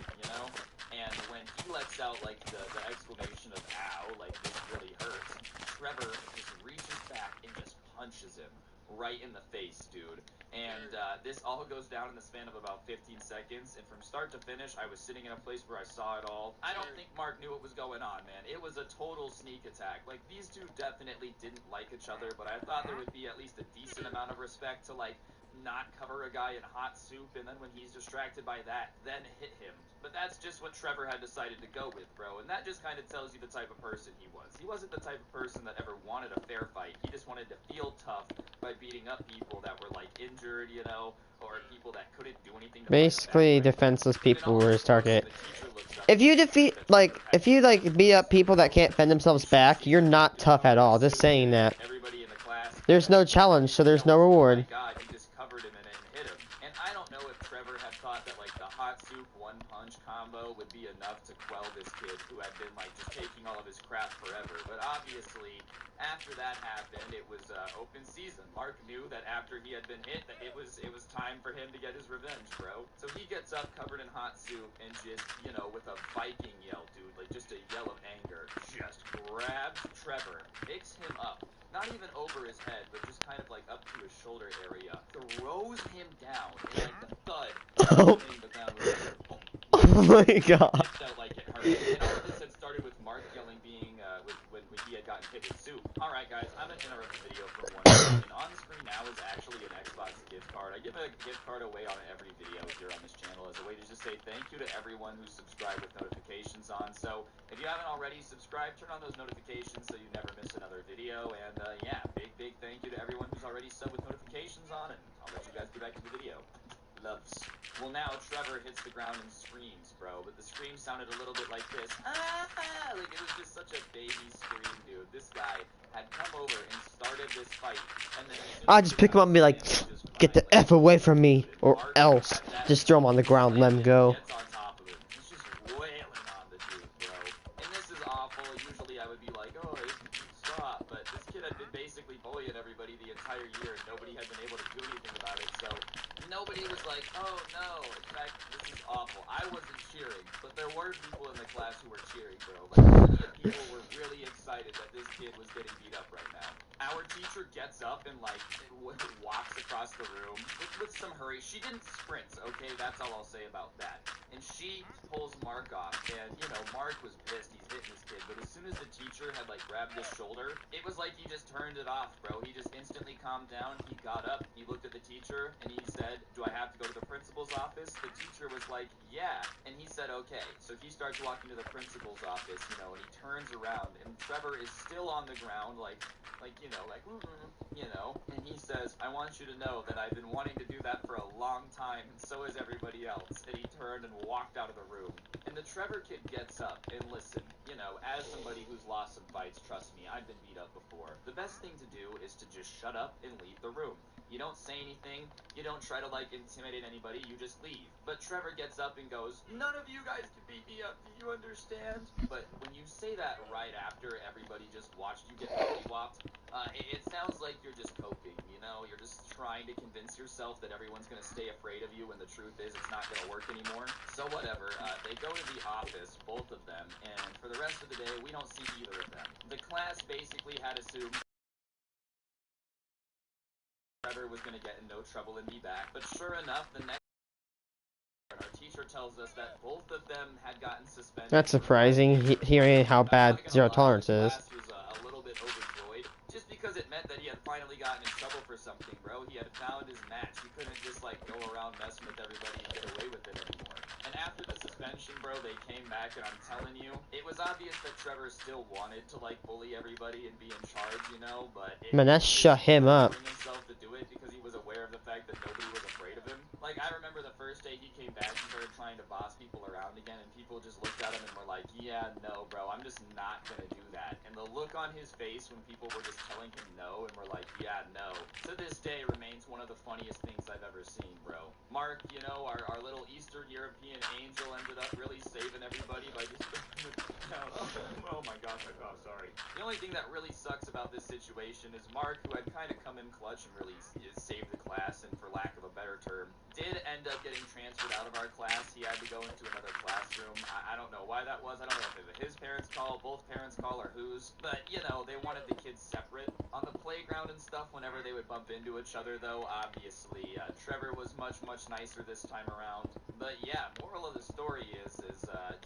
And when he lets out, like, the exclamation of, ow, like, this really hurts, Trevor just reaches back and just punches him right in the face, dude. And this all goes down in the span of about 15 seconds, and from start to finish, I was sitting in a place where I saw it all. I don't think Mark knew what was going on, man. It was a total sneak attack. Like, these two definitely didn't like each other, but I thought there would be at least a decent amount of respect to, like, not cover a guy in hot soup, and then when he's distracted by that, then hit him. But that's just what Trevor had decided to go with, bro, and that just kind of tells you the type of person he was. He wasn't the type of person that ever wanted a fair fight. He just wanted to feel tough by beating up people that were, like, injured, you know, or people that couldn't do anything to Basically, fight back. defenseless people were his target. The teacher looks up If you defeat, like, if you, like, beat up people that can't fend themselves back, you're not tough at all. Just saying that. everybody in the class. There's no challenge, so there's no reward. Oh my God, he just covered him in it and hit him. And I don't know if Trevor had thought that, like, the hot soup one-punch combo would be enough to quell this kid who had been, like, just taking all of his crap forever. But obviously, after that happened, it was open season. Mark knew that after he had been hit, that it was time for him to get his revenge, bro. So he gets up covered in hot soup and just, you know, with a Viking yell, dude, like just a yell of anger, just grabs Trevor, picks him up, not even over his head, but just kind of like up to his shoulder area, throws him down, and like the thud of hitting the ground was like, boom. Oh my God. It felt like it hurt. And all of this had started with Mark yelling when he had gotten hit with soup. Alright guys, I'm gonna interrupt the video for 1 second. On the screen now is actually an Xbox gift card. I give a gift card away on every video here on this channel as a way to just say thank you to everyone who's subscribed with notifications on. So if you haven't already subscribed, turn on those notifications so you never miss another video. And yeah, big thank you to everyone who's already subbed with notifications on, and I'll let you guys get back to the video. Loves. Well, now Trevor hits the ground and screams, bro, but the scream sounded a little bit like this. Ah! Like, it was just such a baby scream, dude. This guy had come over and started this fight, and then I'll just pick him up and be like, get the F away from me, or else. Just throw him on the ground and let him go. Gets on top of him. He's just wailing on the dude, bro. And this is awful. Usually I would be like, oh, stop, but this kid had been basically bullying everybody the entire year, and nobody had been able to do anything about it, so nobody was like, oh no, in fact, this is awful. I wasn't cheering, but there were people in the class who were cheering, bro. Like, plenty of people were really excited that this kid was getting beat up right now. Our teacher gets up and, like, walks across the room with some hurry. She didn't sprint, okay? That's all I'll say about that. And she pulls Mark off, and, you know, Mark was pissed. He's hitting this kid, but as soon as the teacher had, like, grabbed his shoulder, it was like he just turned it off, bro. He just instantly calmed down. He got up, he looked at the teacher, and he said, do I have to go to the principal's office? The teacher was like, yeah. And he said, okay. So he starts walking to the principal's office, you know, and he turns around, and Trevor is still on the ground, like, you know, like, you know, and he says, I want you to know that I've been wanting to do that for a long time, and so has everybody else. And he turned and walked out of the room. And the Trevor kid gets up, and listen, you know, as somebody who's lost some fights, trust me, I've been beat up before. The best thing to do is to just shut up and leave the room. You don't say anything, you don't try to, like, intimidate anybody, you just leave. But Trevor gets up and goes, none of you guys can beat me up, do you understand? But when you say that right after everybody just watched you get mollywopped, it sounds like you're just coping, you know? You're just trying to convince yourself that everyone's gonna stay afraid of you when the truth is it's not gonna work anymore. So whatever, they go to the office, both of them, and for the rest of the day, we don't see either of them. The class basically had assumed Trevor was gonna get in no trouble and be back, but sure enough, the next our teacher tells us that both of them had gotten suspended. That's surprising, hearing how bad zero tolerance is. The class was a little bit overjoyed, just because it meant that he had finally gotten in trouble for something, bro. He had found his match. He couldn't just, like, go around messing with everybody and get away with it anymore. And after the suspension, bro, they came back, and I'm telling you, it was obvious that Trevor still wanted to, like, bully everybody and be in charge, you know, but Man, that shut him up. Bring himself to do it because he was aware of the fact that nobody was afraid of him. Like, I remember the first day he came back and started trying to boss people around again, and people just looked at him and were like, yeah, no, bro, I'm just not gonna do that. And the look on his face when people were just telling him no and were like, yeah, no, to this day remains one of the funniest things I've ever seen, bro. Mark, you know, our little Eastern European angel ended up really saving everybody by just down. Oh my gosh, sorry. The only thing that really sucks about this situation is Mark, who had kind of come in clutch and really saved the class, and for lack of a better term, did end up getting transferred out of our class. He had to go into another classroom. I don't know why that was. I don't know if it was his parents' call, both parents' call, or whose. But, you know, they wanted the kids separate. On the playground and stuff, whenever they would bump into each other, though, obviously, Trevor was much nicer this time around. But, yeah, moral of the story is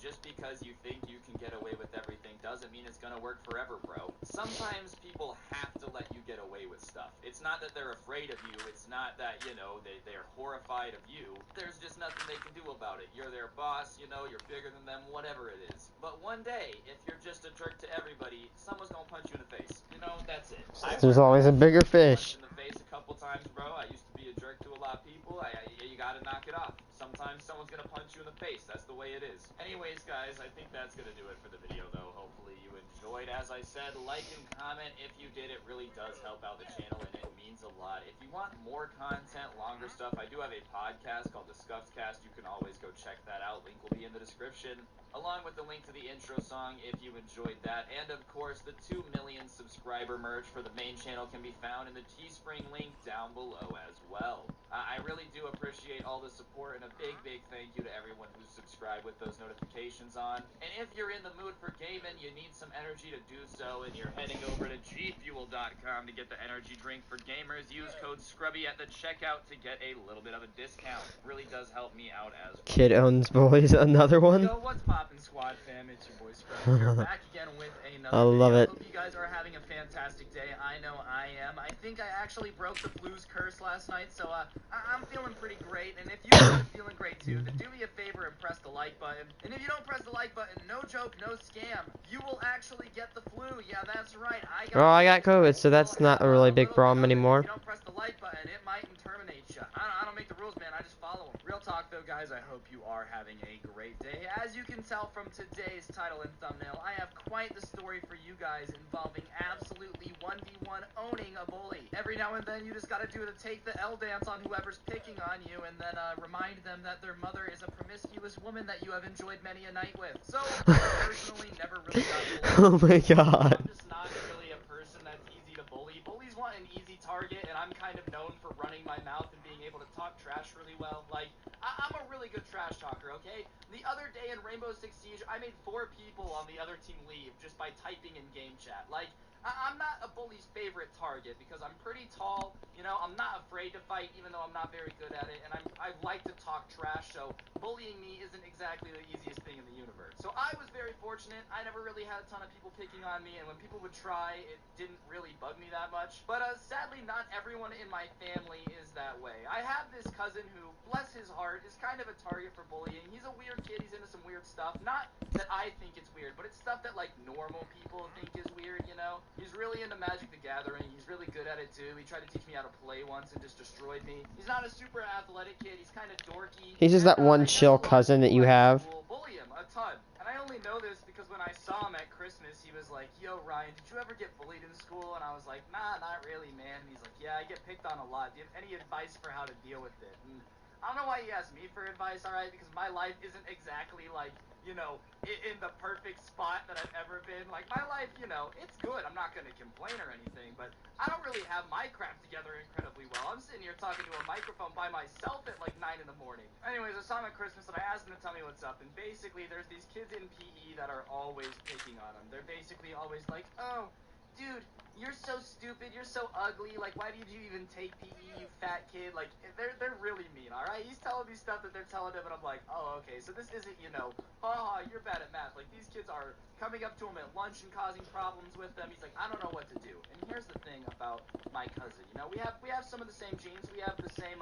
just because you think you can get away with everything doesn't mean it's gonna work forever, bro. Sometimes people have to let you get away with stuff. It's not that they're afraid of you, it's not that, you know, they're horrified of you. There's just nothing they can do about it. You're their boss, you know, you're bigger than them, whatever it is. But one day, if you're just a jerk to everybody, someone's gonna punch you in the face. You know, that's it. There's always a bigger fish. In the face a couple times, bro. I used to be a jerk to a lot of people. You gotta knock it off. Sometimes someone's gonna punch you in the face. That's the way it is. Anyways, guys, I think that's gonna do it for the video, though. Hopefully you enjoyed. As I said, like and comment if you did. It really does help out the channel, and it means a lot. If you want more content, longer stuff, I do have a podcast called The Scuffed Cast. You can always go check that out. Link will be in the description, along with the link to the intro song if you enjoyed that. And of course, the 2 million subscriber merch for the main channel can be found in the Teespring link down below as well. I really do appreciate all the support, and a big thank you to everyone who's subscribed with those notifications on. And if you're in the mood for gaming, you need some energy to do so, and you're heading over to gfuel.com to get the energy drink for gamers. Use code SCRUBBY at the checkout to get a little bit of a discount. Really does help me out as well. Kid owns boys, another one. Yo, what's poppin', squad fam? It's your boy Scrubby here, back again with another I love video. it. I hope you guys are having a fantastic day. I know I am. I think I actually broke the flu's curse last night, so I'm feeling pretty great. And if you guys are feeling great too, then do me a favor and press the like button. And if you don't press the like button, no joke, no scam, you will actually get the flu. Yeah, that's right. I got COVID, so that's not a really big problem anymore. If you don't press the like button, it might terminate you. I don't make the rules, man. I just follow them. Real talk, though, guys. I hope you are having a great day. As you can tell from today's title and thumbnail, I have quite the story for you guys involving absolutely 1v1 owning a bully. Every now and then, you just gotta do the take the L dance on whoever's picking on you, and then remind them that their mother is a promiscuous woman that you have enjoyed many a night with. So, I personally never really got bullied. Oh my god. I'm just not really a person that's easy to bully. Bullies want an easy target, and I'm kind of known for running my mouth and being able to talk trash really well. Like, I'm a really good trash talker, okay? The other day in Rainbow Six Siege, I made 4 people on the other team leave just by typing in game chat. Like, I'm not a bully's favorite target because I'm pretty tall, you know, I'm not afraid to fight even though I'm not very good at it, and I like to talk trash, so bullying me isn't exactly the easiest thing in the universe. So I was very fortunate. I never really had a ton of people picking on me, and when people would try, it didn't really bug me that much. But sadly, not everyone in my family is that way. I have this cousin who, bless his heart, is kind of a target for bullying. He's a weird kid. He's into some weird stuff. Not that I think it's weird, but it's stuff that, like, normal people think is weird, you know? He's really into Magic the Gathering. He's really good at it, too. He tried to teach me how to play once and just destroyed me. He's not a super athletic kid. He's kind of dorky. He's just that one chill cousin that you have. Bully him a ton. And I only know this because when I saw him at Christmas, he was like, yo, Ryan, did you ever get bullied in school? And I was like, nah, not really, man. And he's like, yeah, I get picked on a lot. Do you have any advice for how to deal with it? And I don't know why he asked me for advice, alright, because my life isn't exactly, like, you know, in the perfect spot that I've ever been. Like, my life, you know, it's good. I'm not going to complain or anything, but I don't really have my crap together incredibly well. I'm sitting here talking to a microphone by myself at, like, 9 in the morning. Anyways, I saw him at Christmas, and I asked him to tell me what's up, and basically, there's these kids in PE that are always picking on him. They're basically always like, oh, dude, you're so stupid, you're so ugly, like, why did you even take PE, you fat kid? Like, they're really mean, alright? He's telling me stuff that they're telling him, and I'm like, oh, okay, so this isn't, you know, haha, you're bad at math. Like, these kids are coming up to him at lunch and causing problems with them. He's like, I don't know what to do. And here's the thing about my cousin, you know, we have some of the same genes, we have the same,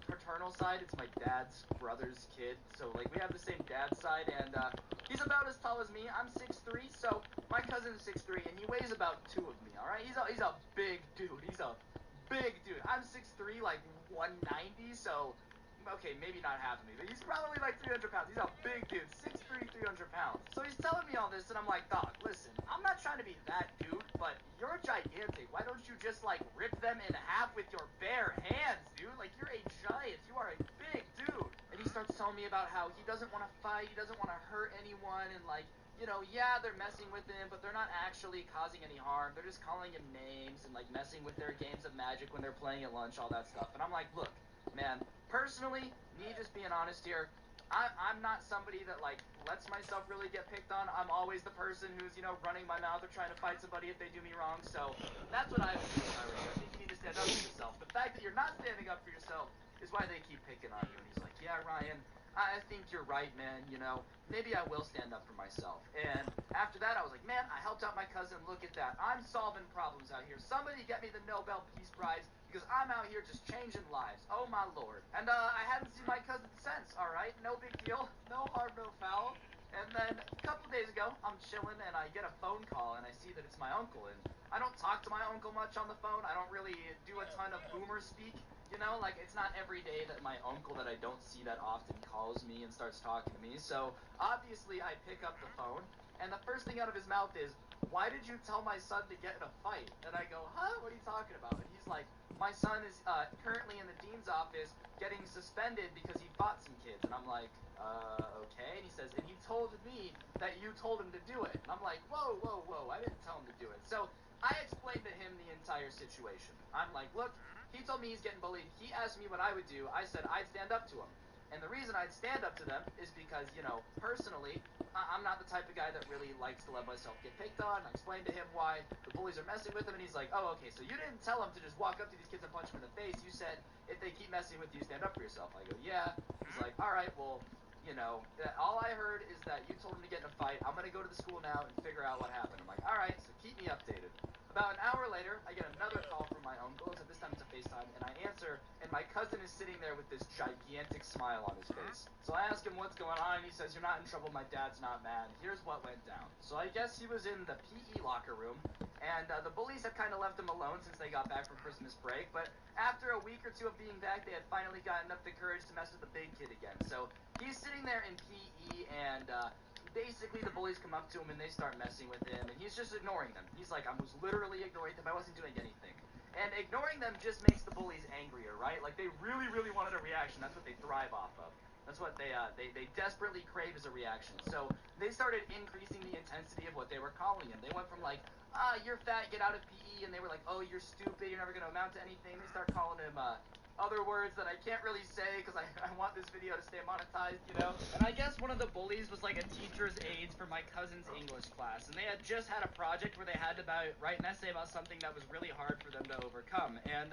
paternal side. It's my dad's brother's kid, so like we have the same dad's side, and he's about as tall as me. I'm 6'3", so my cousin's 6'3", and he weighs about 2 of me. All right, he's a big dude. He's a big dude. I'm 6'3", like 190, so okay, maybe not half of me, but he's probably like 300 pounds. He's a big dude, 6'3", 300 pounds. So he's telling me all this, and I'm like, dog, listen, I'm not trying to be that dude, but you're gigantic. Why don't you just, like, rip them in half with your bare hands, dude? Like, you're a giant. You are a big dude. And he starts telling me about how he doesn't want to fight, he doesn't want to hurt anyone, and, like, you know, yeah, they're messing with him, but they're not actually causing any harm. They're just calling him names and, like, messing with their games of Magic when they're playing at lunch, all that stuff. And I'm like, look, man, personally, me just being honest here, I'm not somebody that, like, lets myself really get picked on. I'm always the person who's, you know, running my mouth or trying to fight somebody if they do me wrong. So that's what I would do if I were you. I think you need to stand up for yourself. The fact that you're not standing up for yourself is why they keep picking on you. And he's like, yeah, Ryan, I think you're right, man, you know, maybe I will stand up for myself. And after that, I was like, man, I helped out my cousin, look at that. I'm solving problems out here. Somebody get me the Nobel Peace Prize, because I'm out here just changing lives. Oh, my Lord. And I hadn't seen my cousin since, all right? No big deal. No harm, no foul. And then a couple days ago, I'm chilling, and I get a phone call, and I see that it's my uncle. And I don't talk to my uncle much on the phone. I don't really do a ton of boomer speak. You know, like, it's not every day that my uncle that I don't see that often calls me and starts talking to me. So, obviously, I pick up the phone, and the first thing out of his mouth is, why did you tell my son to get in a fight? And I go, huh? What are you talking about? And he's like, my son is currently in the dean's office getting suspended because he fought some kids. And I'm like, okay. And he says, and he told me that you told him to do it. And I'm like, whoa, whoa, whoa, I didn't tell him to do it. So I explained to him the entire situation. I'm like, look, he told me he's getting bullied. He asked me what I would do. I said I'd stand up to him. And the reason I'd stand up to them is because, you know, personally, I'm not the type of guy that really likes to let myself get picked on. I explained to him why the bullies are messing with him, and he's like, oh, okay, so you didn't tell him to just walk up to these kids and punch them in the face. You said, if they keep messing with you, stand up for yourself. I go, yeah. He's like, all right, well, you know, all I heard is that you told him to get in a fight. I'm going to go to the school now and figure out what happened. I'm like, all right, so keep me updated. About an hour later, I get another call from my uncle, except this time it's a FaceTime, and I answer, and my cousin is sitting there with this gigantic smile on his face. So I ask him what's going on, and he says, you're not in trouble, my dad's not mad. Here's what went down. So I guess he was in the PE locker room, and the bullies had kind of left him alone since they got back from Christmas break, but after a week or two of being back, they had finally gotten up the courage to mess with the big kid again. So he's sitting there in PE, and basically the bullies come up to him and they start messing with him, and he's just ignoring them. He's like, I was literally ignoring them. I wasn't doing anything. And ignoring them just makes the bullies angrier, right? Like, they really, really wanted a reaction. That's what they thrive off of. That's what they desperately crave as a reaction. So they started increasing the intensity of what they were calling him. They went from like, you're fat, get out of PE, and they were like, oh, you're stupid, you're never going to amount to anything. They start calling him other words that I can't really say because I want this video to stay monetized, you know? And I guess one of the bullies was like a teacher's aide for my cousin's English class, and they had just had a project where they had to write an essay about something that was really hard for them to overcome. And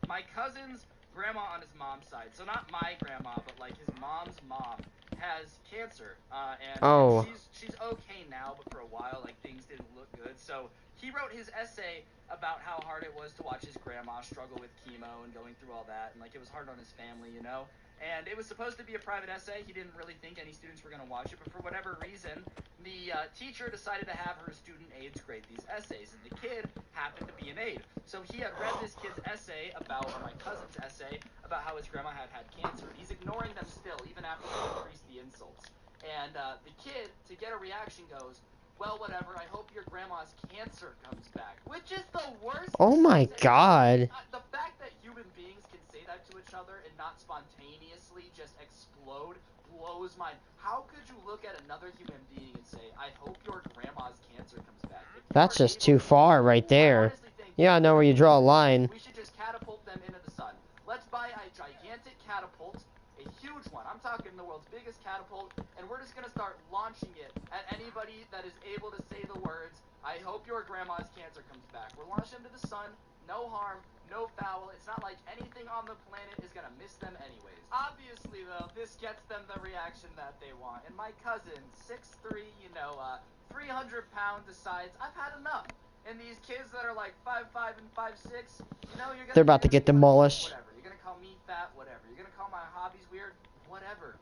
my cousin's grandma on his mom's side, so not my grandma, but like his mom's mom, has cancer, and she's okay now, but for a while, like, things didn't look good. So he wrote his essay about how hard it was to watch his grandma struggle with chemo and going through all that, and like it was hard on his family, you know. And it was supposed to be a private essay. He didn't really think any students were going to watch it, but for whatever reason, the teacher decided to have her student aides grade these essays, and the kid happened to be an aide. So he had read this kid's essay about, or my cousin's essay, about how his grandma had cancer, and he's ignoring them still, even after they increased the insults. And the kid, to get a reaction, goes, well, whatever, I hope your grandma's cancer comes back. Which is the worst. Oh my god. The fact that human beings can say that to each other and not spontaneously just explode blows my... How could you look at another human being and say, I hope your grandma's cancer comes back? That's just too far right there. Yeah, I know where you draw a line. We should just catapult them into the sun. Let's buy a gigantic catapult, a huge one. I'm talking the world's biggest catapult, and we're just going to start launching it at anybody that is able to say the words, I hope your grandma's cancer comes back. We're launching them to the sun, no harm, no foul. It's not like anything on the planet is going to miss them anyways. Obviously, though, this gets them the reaction that they want. And my cousin, 6'3", 300 pounds decides, I've had enough. And these kids that are like 5'5" and 5'6", you know, you're gonna... They're about to get demolished. Whatever. You're gonna call me fat, whatever. You're gonna call my hobbies weird, whatever.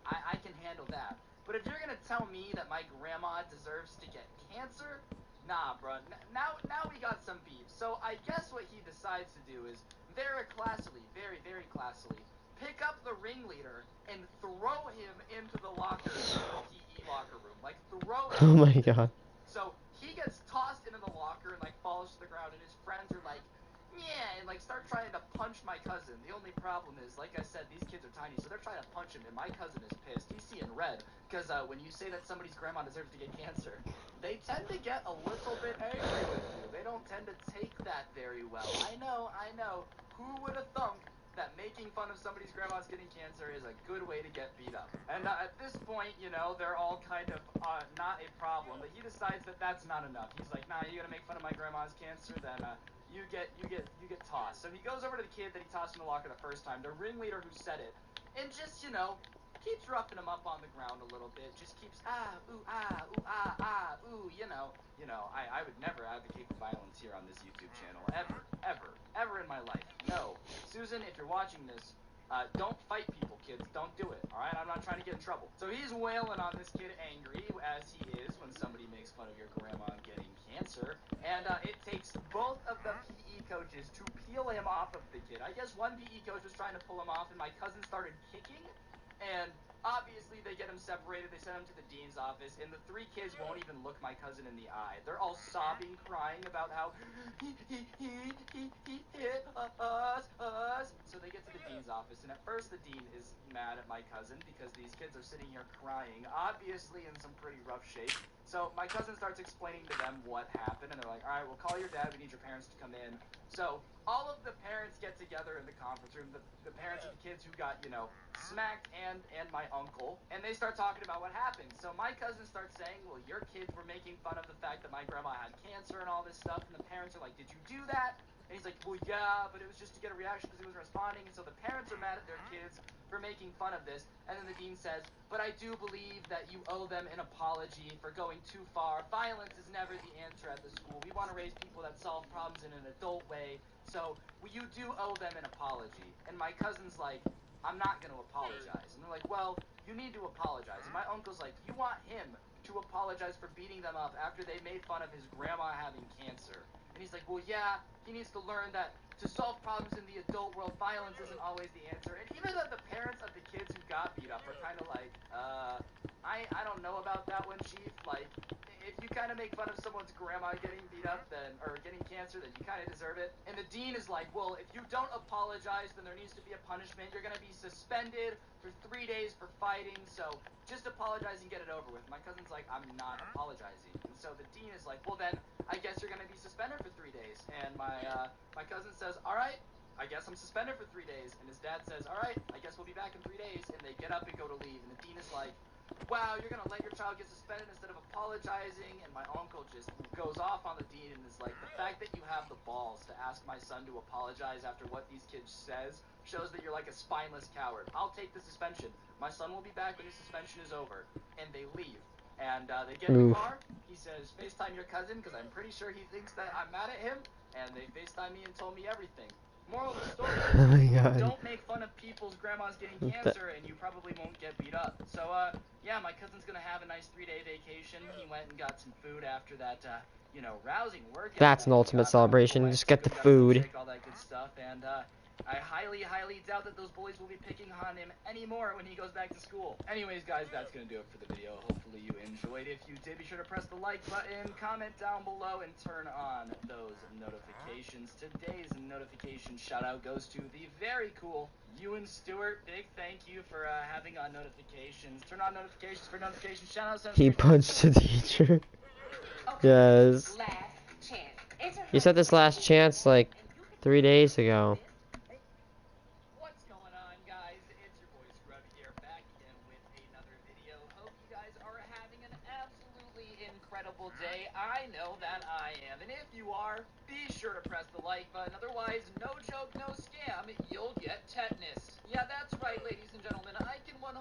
I can handle that. But if you're gonna tell me that my grandma deserves to get cancer, nah, bro. Now we got some beef. So I guess what he decides to do is very classily, very, very classily, pick up the ringleader and throw him into the locker, the PE locker room. Like, throw him. Oh my god. So he gets tossed into the locker and like falls to the ground, and his friends are like, yeah, and like start trying to punch my cousin. The only problem is, like I said, these kids are tiny, so they're trying to punch him, and my cousin is pissed. He's seeing red, because when you say that somebody's grandma deserves to get cancer, they tend to get a little bit angry with you. They don't tend to take that very well. I know. Who would have thunk that making fun of somebody's grandma's getting cancer is a good way to get beat up? And at this point, you know, they're all kind of not a problem, but he decides that that's not enough. He's like, nah, you gonna make fun of my grandma's cancer, then you get tossed. So he goes over to the kid that he tossed in the locker the first time, the ringleader who said it, and just, you know, keeps roughing him up on the ground a little bit, just keeps ooh ooh, you know. I would never advocate for violence here on this YouTube channel, ever in my life. No, Susan, if you're watching this, don't fight people, kids. Don't do it, all right? I'm not trying to get in trouble. So he's wailing on this kid, angry, as he is when somebody makes fun of your grandma getting cancer. And it takes both of the PE coaches to peel him off of the kid. I guess one PE coach was trying to pull him off, and my cousin started kicking. And obviously they get him separated. They send him to the dean's office, and the three kids won't even look my cousin in the eye. They're all sobbing, crying about how he hit us. So they get to the dean's office, and at first the dean is mad at my cousin because these kids are sitting here crying, obviously in some pretty rough shape. So my cousin starts explaining to them what happened, and they're like, all right, well, call your dad. We need your parents to come in. So all of the parents get together in the conference room, the parents of the kids who got, smacked and my uncle, and they start talking about what happened. So my cousin starts saying, well, your kids were making fun of the fact that my grandma had cancer and all this stuff, and the parents are like, did you do that? And he's like, well, yeah, but it was just to get a reaction because he wasn't responding. And so the parents are mad at their kids for making fun of this. And then the dean says, but I do believe that you owe them an apology for going too far. Violence is never the answer at the school. We want to raise people that solve problems in an adult way. So you do owe them an apology. And my cousin's like, I'm not going to apologize. And they're like, well, you need to apologize. And my uncle's like, you want him to apologize for beating them up after they made fun of his grandma having cancer. And he's like, well, yeah, he needs to learn that to solve problems in the adult world, violence isn't always the answer. And even the parents of the kids who got beat up are kind of like, I don't know about that one, Chief. Like, if you kind of make fun of someone's grandma getting beat up, or getting cancer, then you kind of deserve it. And the dean is like, well, if you don't apologize, then there needs to be a punishment. You're going to be suspended for 3 days for fighting, so just apologize and get it over with. My cousin's like, I'm not apologizing. And so the dean is like, well, then I guess you're going to be suspended for 3 days. And my cousin says, all right, I guess I'm suspended for 3 days. And his dad says, all right, I guess we'll be back in 3 days. And they get up and go to leave. And the dean is like, wow, you're going to let your child get suspended instead of apologizing? And my uncle just goes off on the dean and is like, the fact that you have the balls to ask my son to apologize after what these kids says shows that you're like a spineless coward. I'll take the suspension. My son will be back when his suspension is over. And they leave. And they get in the car. He says, FaceTime your cousin, because I'm pretty sure he thinks that I'm mad at him. And they FaceTime me and told me everything. Moral of the story is, Oh my God. don't make fun of people's grandmas getting cancer, and you probably won't get beat up. So, yeah, my cousin's gonna have a nice 3-day vacation. He went and got some food after that, rousing workout. That's an ultimate celebration. Just get the food. All that good stuff, and I highly, highly doubt that those bullies will be picking on him anymore when he goes back to school. Anyways, guys, that's gonna do it for the video. Hopefully you enjoyed. If you did, be sure to press the like button, comment down below, and turn on those notifications. Today's notification shout out goes to the very cool Ewan Stewart. Big thank you for having on notifications. Turn on notifications for notification shout outs. He punched the teacher. Yes. You said this last chance like 3 days ago. What's going on, guys? It's your boy Scrub here, back again with another video. Hope you guys are having an absolutely incredible day. I know that I am, and if you are, be sure to press the like button. Otherwise, no joke, no scam, you'll get tetanus. Yeah, that's right, ladies and gentlemen. I can 100%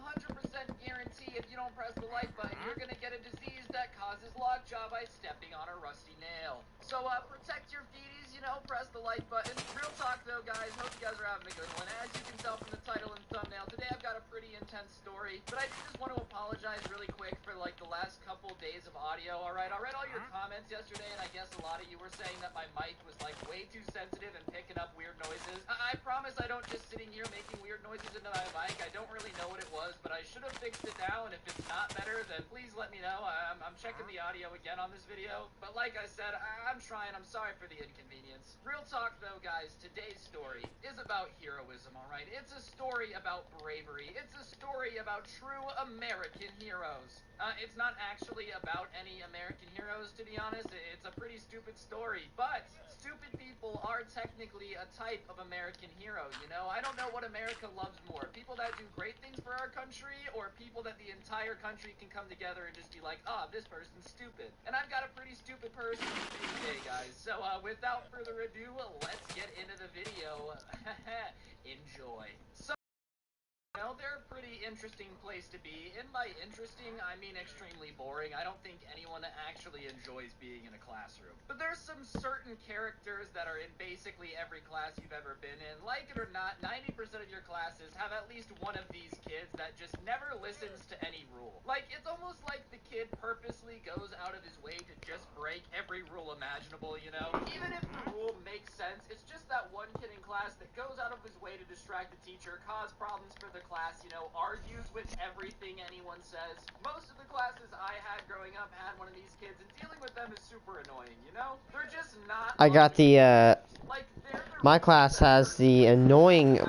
guarantee if you don't press the like button, you're gonna get a disease that causes lockjaw by stepping on a rusty nail. So, protect your feeties, press the like button. Real talk, though, guys. Hope you guys are having a good one. As you can tell from the title and thumbnail, today I've got a pretty intense story, but I just want to apologize really quick for, like, the last couple days of audio, alright? I read all your comments yesterday, and I guess a lot of you were saying that my mic was, like, way too sensitive and picking up weird noises. I promise I don't just sitting here making weird noises into my mic. I don't really know what it was, but I should have fixed it now, and if it's not better, then please let me know. I'm checking the audio again on this video, but like I said, I'm trying. I'm sorry for the inconvenience. Real talk, though, guys, today's story is about heroism, alright? It's a story about bravery. It's a story about true American heroes. It's not actually about any American heroes, to be honest. It's a pretty stupid story, but stupid people are technically a type of American hero, I don't know what America loves more, people that do great things for our country, or people that the entire country can come together and just be like, this person's stupid. And I've got a pretty stupid person today, guys. So, without further ado, let's get into the video. Enjoy. So You know, they're a pretty interesting place to be. And by interesting, I mean extremely boring. I don't think anyone actually enjoys being in a classroom. But there's some certain characters that are in basically every class you've ever been in. Like it or not, 90% of your classes have at least one of these kids that just never listens to any rule. Like, it's almost like the kid purposely goes out of his way to just break every rule imaginable, you know? Even if the rule makes sense, it's just that one kid in class that goes out of his way to distract the teacher, cause problems for the class, you know, argues with everything anyone says. Most of the classes I had growing up had one of these kids, and dealing with them is super annoying, you know? They're just not I got the, like, my class has the annoying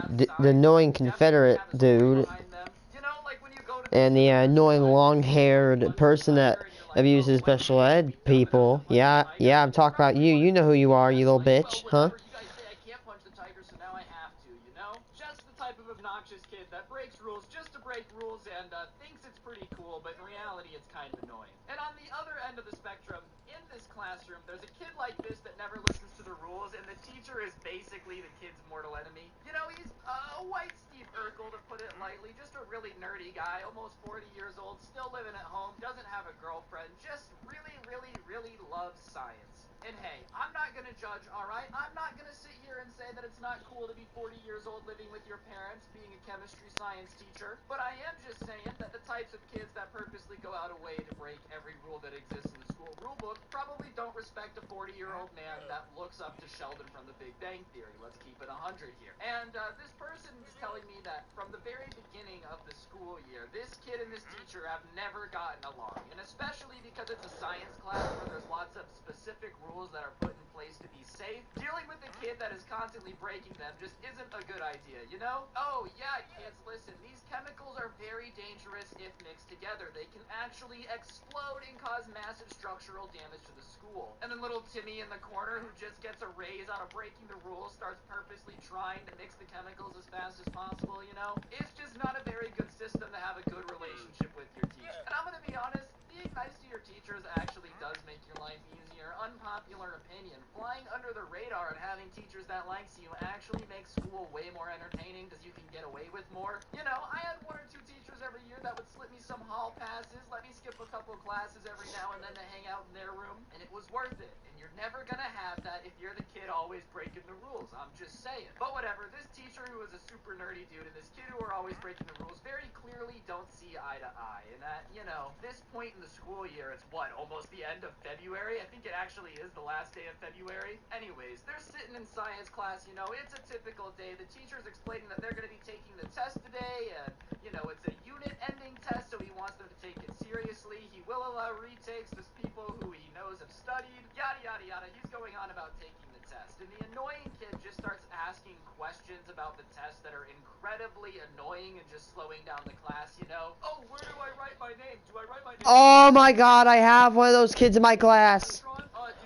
Confederate dude, you know, like when you go to and the annoying long-haired person that abuses special ed people. Yeah, I'm talking about you. You know who you are, you little bitch, huh? you guys say I can't punch the tiger, so now I have to, you know? Just the type of obnoxious kid that breaks rules just to break rules and thinks it's pretty cool, but in reality it's kind of annoying. And on the other end of the spectrum, in this classroom, there's a kid like this that never listens to the rules, and the teacher is basically the kid's mortal enemy. You know, he's a white Steve Urkel, to put it lightly, just a really nerdy guy, almost 40 years old, still living at home, doesn't have a girlfriend, just really, really, really loves science. And hey, I'm not gonna judge, alright? I'm not gonna sit here and say that it's not cool to be 40 years old living with your parents, being a chemistry science teacher, but I am just saying that the types of kids that purposely go out of way to break every rule that exists in the school rulebook probably don't respect a 40-year-old man that looks up to Sheldon from The Big Bang Theory. Let's keep it 100 here. And this person is telling me that from the very beginning of the school year, this kid and this teacher have never gotten along, and especially because it's a science class where there's lots of specific rules that are put in place to be safe, dealing with a kid that is constantly breaking them just isn't a good idea, you know? Oh, yeah, kids, listen, these chemicals are very dangerous if mixed together. They can actually explode and cause massive structural damage to the school. And then little Timmy in the corner, who just gets a raise out of breaking the rules, starts purposely trying to mix the chemicals as fast as possible, you know? It's just not a very good system to have a good relationship with your teacher. And I'm gonna be honest, being nice to your teachers actually does make your life easier. Unpopular opinion, flying under the radar and having teachers that likes you actually makes school way more entertaining because you can get away with more. You know, I had one or two teachers every year that would slip me some hall passes, let me skip a couple classes every now and then to hang out in their room, and it was worth it. And you're never gonna have that if you're the kid always breaking the rules, I'm just saying. But whatever, this teacher who was a super nerdy dude and this kid who are always breaking the rules very clearly don't see eye to eye. And at, you know, this point in the school year, it's what, almost the end of February? I think it actually is the last day of February. Anyways, they're sitting in science class, you know, it's a typical day. The teacher's explaining that they're gonna be taking the test today, and, you know, it's a unit-ending test, so he wants them to take it seriously. He will allow retakes to people who he knows have studied, yada, yada, yada. He's going on about taking the test. And the annoying kid just starts asking questions about the test that are incredibly annoying and just slowing down the class, you know? Oh, where do I write my name? Do I write my name? Oh my god, I have one of those kids in my class.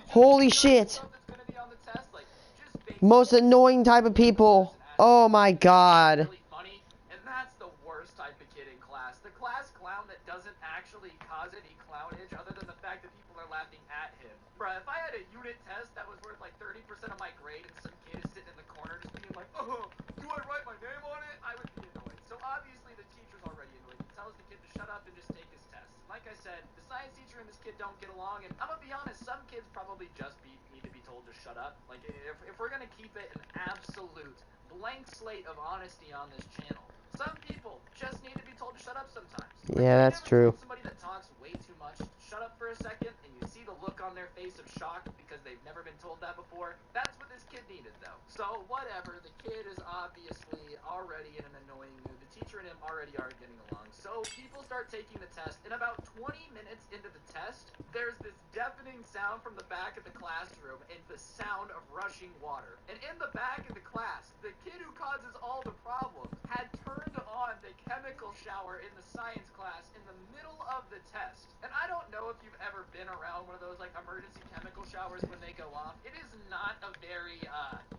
Holy shit. Stuff that's gonna be on the test? Like, just basic Most annoying type of people. Oh my god. really funny, and that's the worst type of kid in class. The class clown that doesn't actually cause any clownage other than the fact that people are laughing at him. Bruh, if I had a unit test that was worth like 30% of my grade and some kid is sitting in the corner just being like, oh, do I write my name on it? I would be annoyed. So obviously the teacher's already annoyed. He tells the kid to shut up and just take his test. Like I said, the science teacher and this kid don't get along, and I'm gonna be honest, some kids probably just need to be told to shut up. Like, if we're gonna keep it an absolute blank slate of honesty on this channel, some people just need to be told to shut up sometimes. Like, Yeah, that's true. Somebody that talks way too much, shut up for a second, and you see the look on their face of shock because they've never been told that before. That's what this kid needed, though. So, whatever, the kid is obviously already in an annoying mood. The teacher and him already aren't getting along. So, people start taking the test, and about 20 minutes into the test, there's this deafening sound from the back of the classroom and the sound of rushing water. And in the back of the class, the kid who causes all the problems had turned on the chemical shower in the science class in the middle of the test. And I don't know if you've ever been around one of those like emergency chemical showers when they go off. It is not a very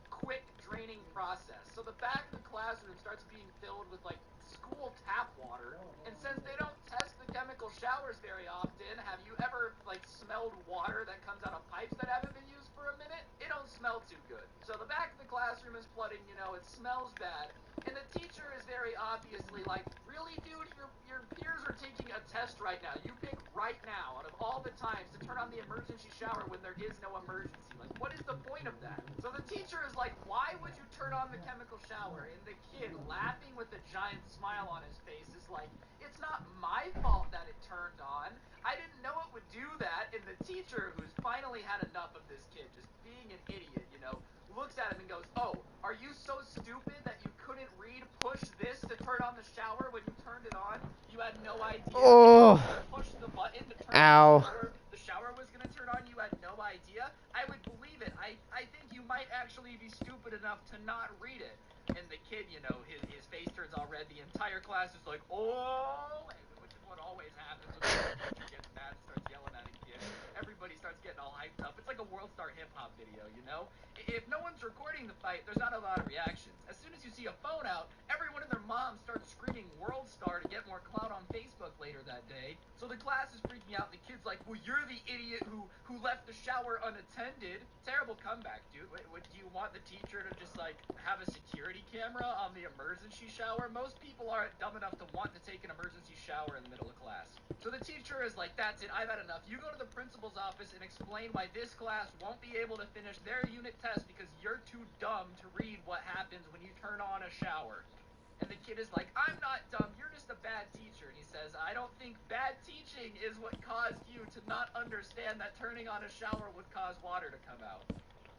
quick draining process. So the back of the classroom starts being filled with like school tap water. And since they don't test the chemical showers very often, have you ever like smelled water that comes out of pipes that haven't been used for a minute? It don't smell too good. So the back of the classroom is flooding, you know, it smells bad. And the teacher is very obviously like right now. You pick right now out of all the times to turn on the emergency shower when there is no emergency. Like, what is the point of that? So the teacher is like, why would you turn on the chemical shower? And the kid, laughing with a giant smile on his face, is like, it's not my fault that it turned on. I didn't know it would do that. And the teacher, who's finally had enough of this kid just being an idiot, you know, looks at him and goes, oh, are you so stupid that you couldn't read push this to turn on the shower when you turned it on? You had no idea. Oh. Push the button to turn Ow. on the shower was going to turn on. You had no idea. I would believe it. I think you might actually be stupid enough to not read it. And the kid, you know, his face turns all red. The entire class is like, oh, which is what always happens when the teacher gets mad and starts yelling at a kid. Everybody starts getting all hyped up. It's like a World Star hip hop video, you know? If no one's recording the fight, there's not a lot of reactions. As soon as you see a phone out, everyone and their mom starts screaming World Star to get more clout on Facebook later that day. So the class is freaking out. The kid's like, well, you're the idiot who left the shower unattended. Terrible comeback, dude. Do you want the teacher to just, like, have a security camera on the emergency shower? Most people aren't dumb enough to want to take an emergency shower in the middle of class. So the teacher is like, that's it, I've had enough. You go to the principal's office and explain why this class won't be able to finish their unit test because you're too dumb to read what happens when you turn on a shower. And the kid is like, I'm not dumb, you're just a bad teacher. And he says, I don't think bad teaching is what caused you to not understand that turning on a shower would cause water to come out.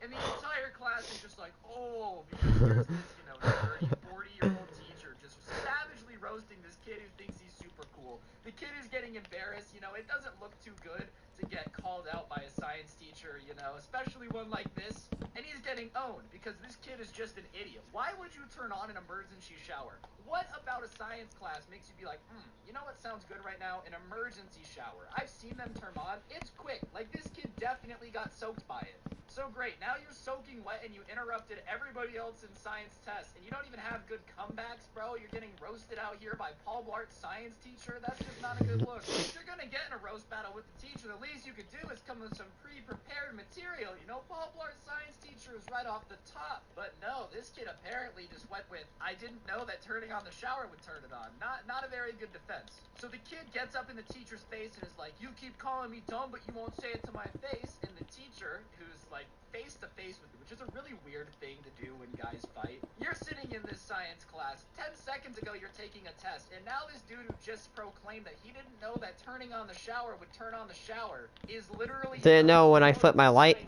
And the entire class is just like, oh, because here's this, you know, 30, 40-year-old teacher just savagely roasting this kid who thinks he's super cool. The kid is getting embarrassed, you know, it doesn't look too good to get called out by a science teacher, you know, especially one like this. And he's getting owned because this kid is just an idiot. Why would you turn on an emergency shower? What about a science class makes you be like, you know what sounds good right now? An emergency shower. I've seen them turn on. It's quick. Like, this kid definitely got soaked by it. So great, now you're soaking wet and you interrupted everybody else in science tests, and you don't even have good comebacks, bro. You're getting roasted out here by Paul Blart's science teacher. That's just not a good look. If you're gonna get in a roast battle with the teacher, the least you could do is come with some pre-prepared material. You know, Paul Blart's science teacher is right off the top. But no, this kid apparently just went with, I didn't know that turning on the shower would turn it on. Not a very good defense. So the kid gets up in the teacher's face and is like, you keep calling me dumb, but you won't say it to my face. And the teacher, who's like face to face with you, which is a really weird thing to do when guys fight. You're sitting in this science class. 10 seconds ago, you're taking a test, and now this dude who just proclaimed that he didn't know that turning on the shower would turn on the shower is literally. Didn't know when I flipped my light.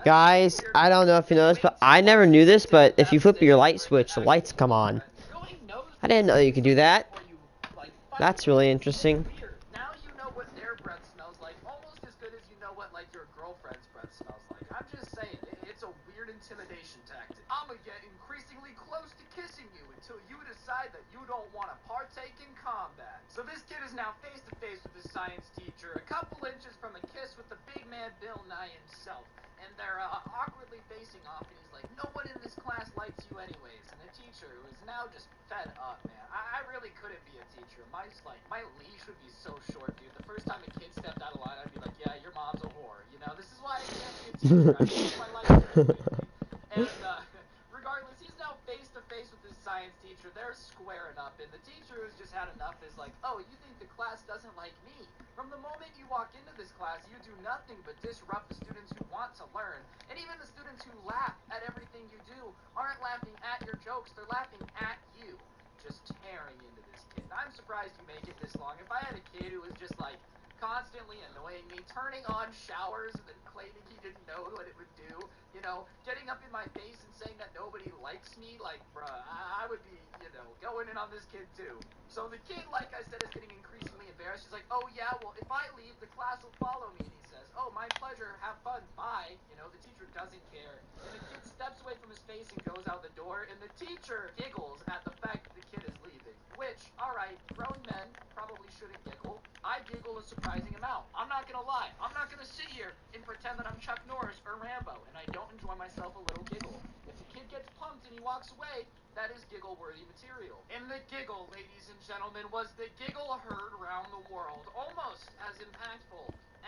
Guys, I don't know if you noticed, but I never knew this, but if you flip your light switch, the lights come on. I didn't know you could do that. That's really interesting. Now you know what their breath smells like, almost as good as you know what, like, your girlfriend's breath smells like. I'm just saying, it's a weird intimidation tactic. I'm gonna get increasingly close to kissing you until you decide that you don't want to partake in combat. So this kid is now face to face with his science teacher, a couple inches from a kiss with the big man Bill Nye himself. And they're awkwardly facing off, and he's like, no one in this class likes you anyways. And the teacher, who is now just fed up, man. I really couldn't be a teacher. My leash would be so short, dude. The first time a kid stepped out of line, I'd be like, yeah, your mom's a whore. You know, this is why I can't be a teacher. I changed my life completely. And regardless, he's now face to face with his science teacher. They're squaring up, and the teacher who's just had enough is like, oh, you think the class doesn't like me? From the moment you walk into this class, you do nothing but disrupt the students who want to learn. And even the students who laugh at everything you do aren't laughing at your jokes, they're laughing at you. Just tearing into this kid. And I'm surprised you make it this long. If I had a kid who was just like constantly annoying me, turning on showers and then claiming he didn't know what it would do, you know, getting up in my face and saying that nobody likes me, like, bruh, I would be, you know, going in on this kid too. So the kid, like I said, is getting increasingly embarrassed. He's like, oh yeah, well, if I leave, the class will follow me. And he says, oh, my pleasure, have fun, bye. You know, the teacher doesn't care. And the kid steps away from his face and goes out the door, and the teacher giggles at the fact that the kid is leaving. Which, alright, grown men probably shouldn't giggle. I giggle a surprising amount. I'm not gonna lie. I'm not gonna sit here and pretend that I'm Chuck Norris or Rambo, and I don't enjoy myself a little giggle. If the kid gets pumped and he walks away, that is giggle-worthy material. And the giggle, ladies and gentlemen, was the giggle heard around the world. Almost as impactful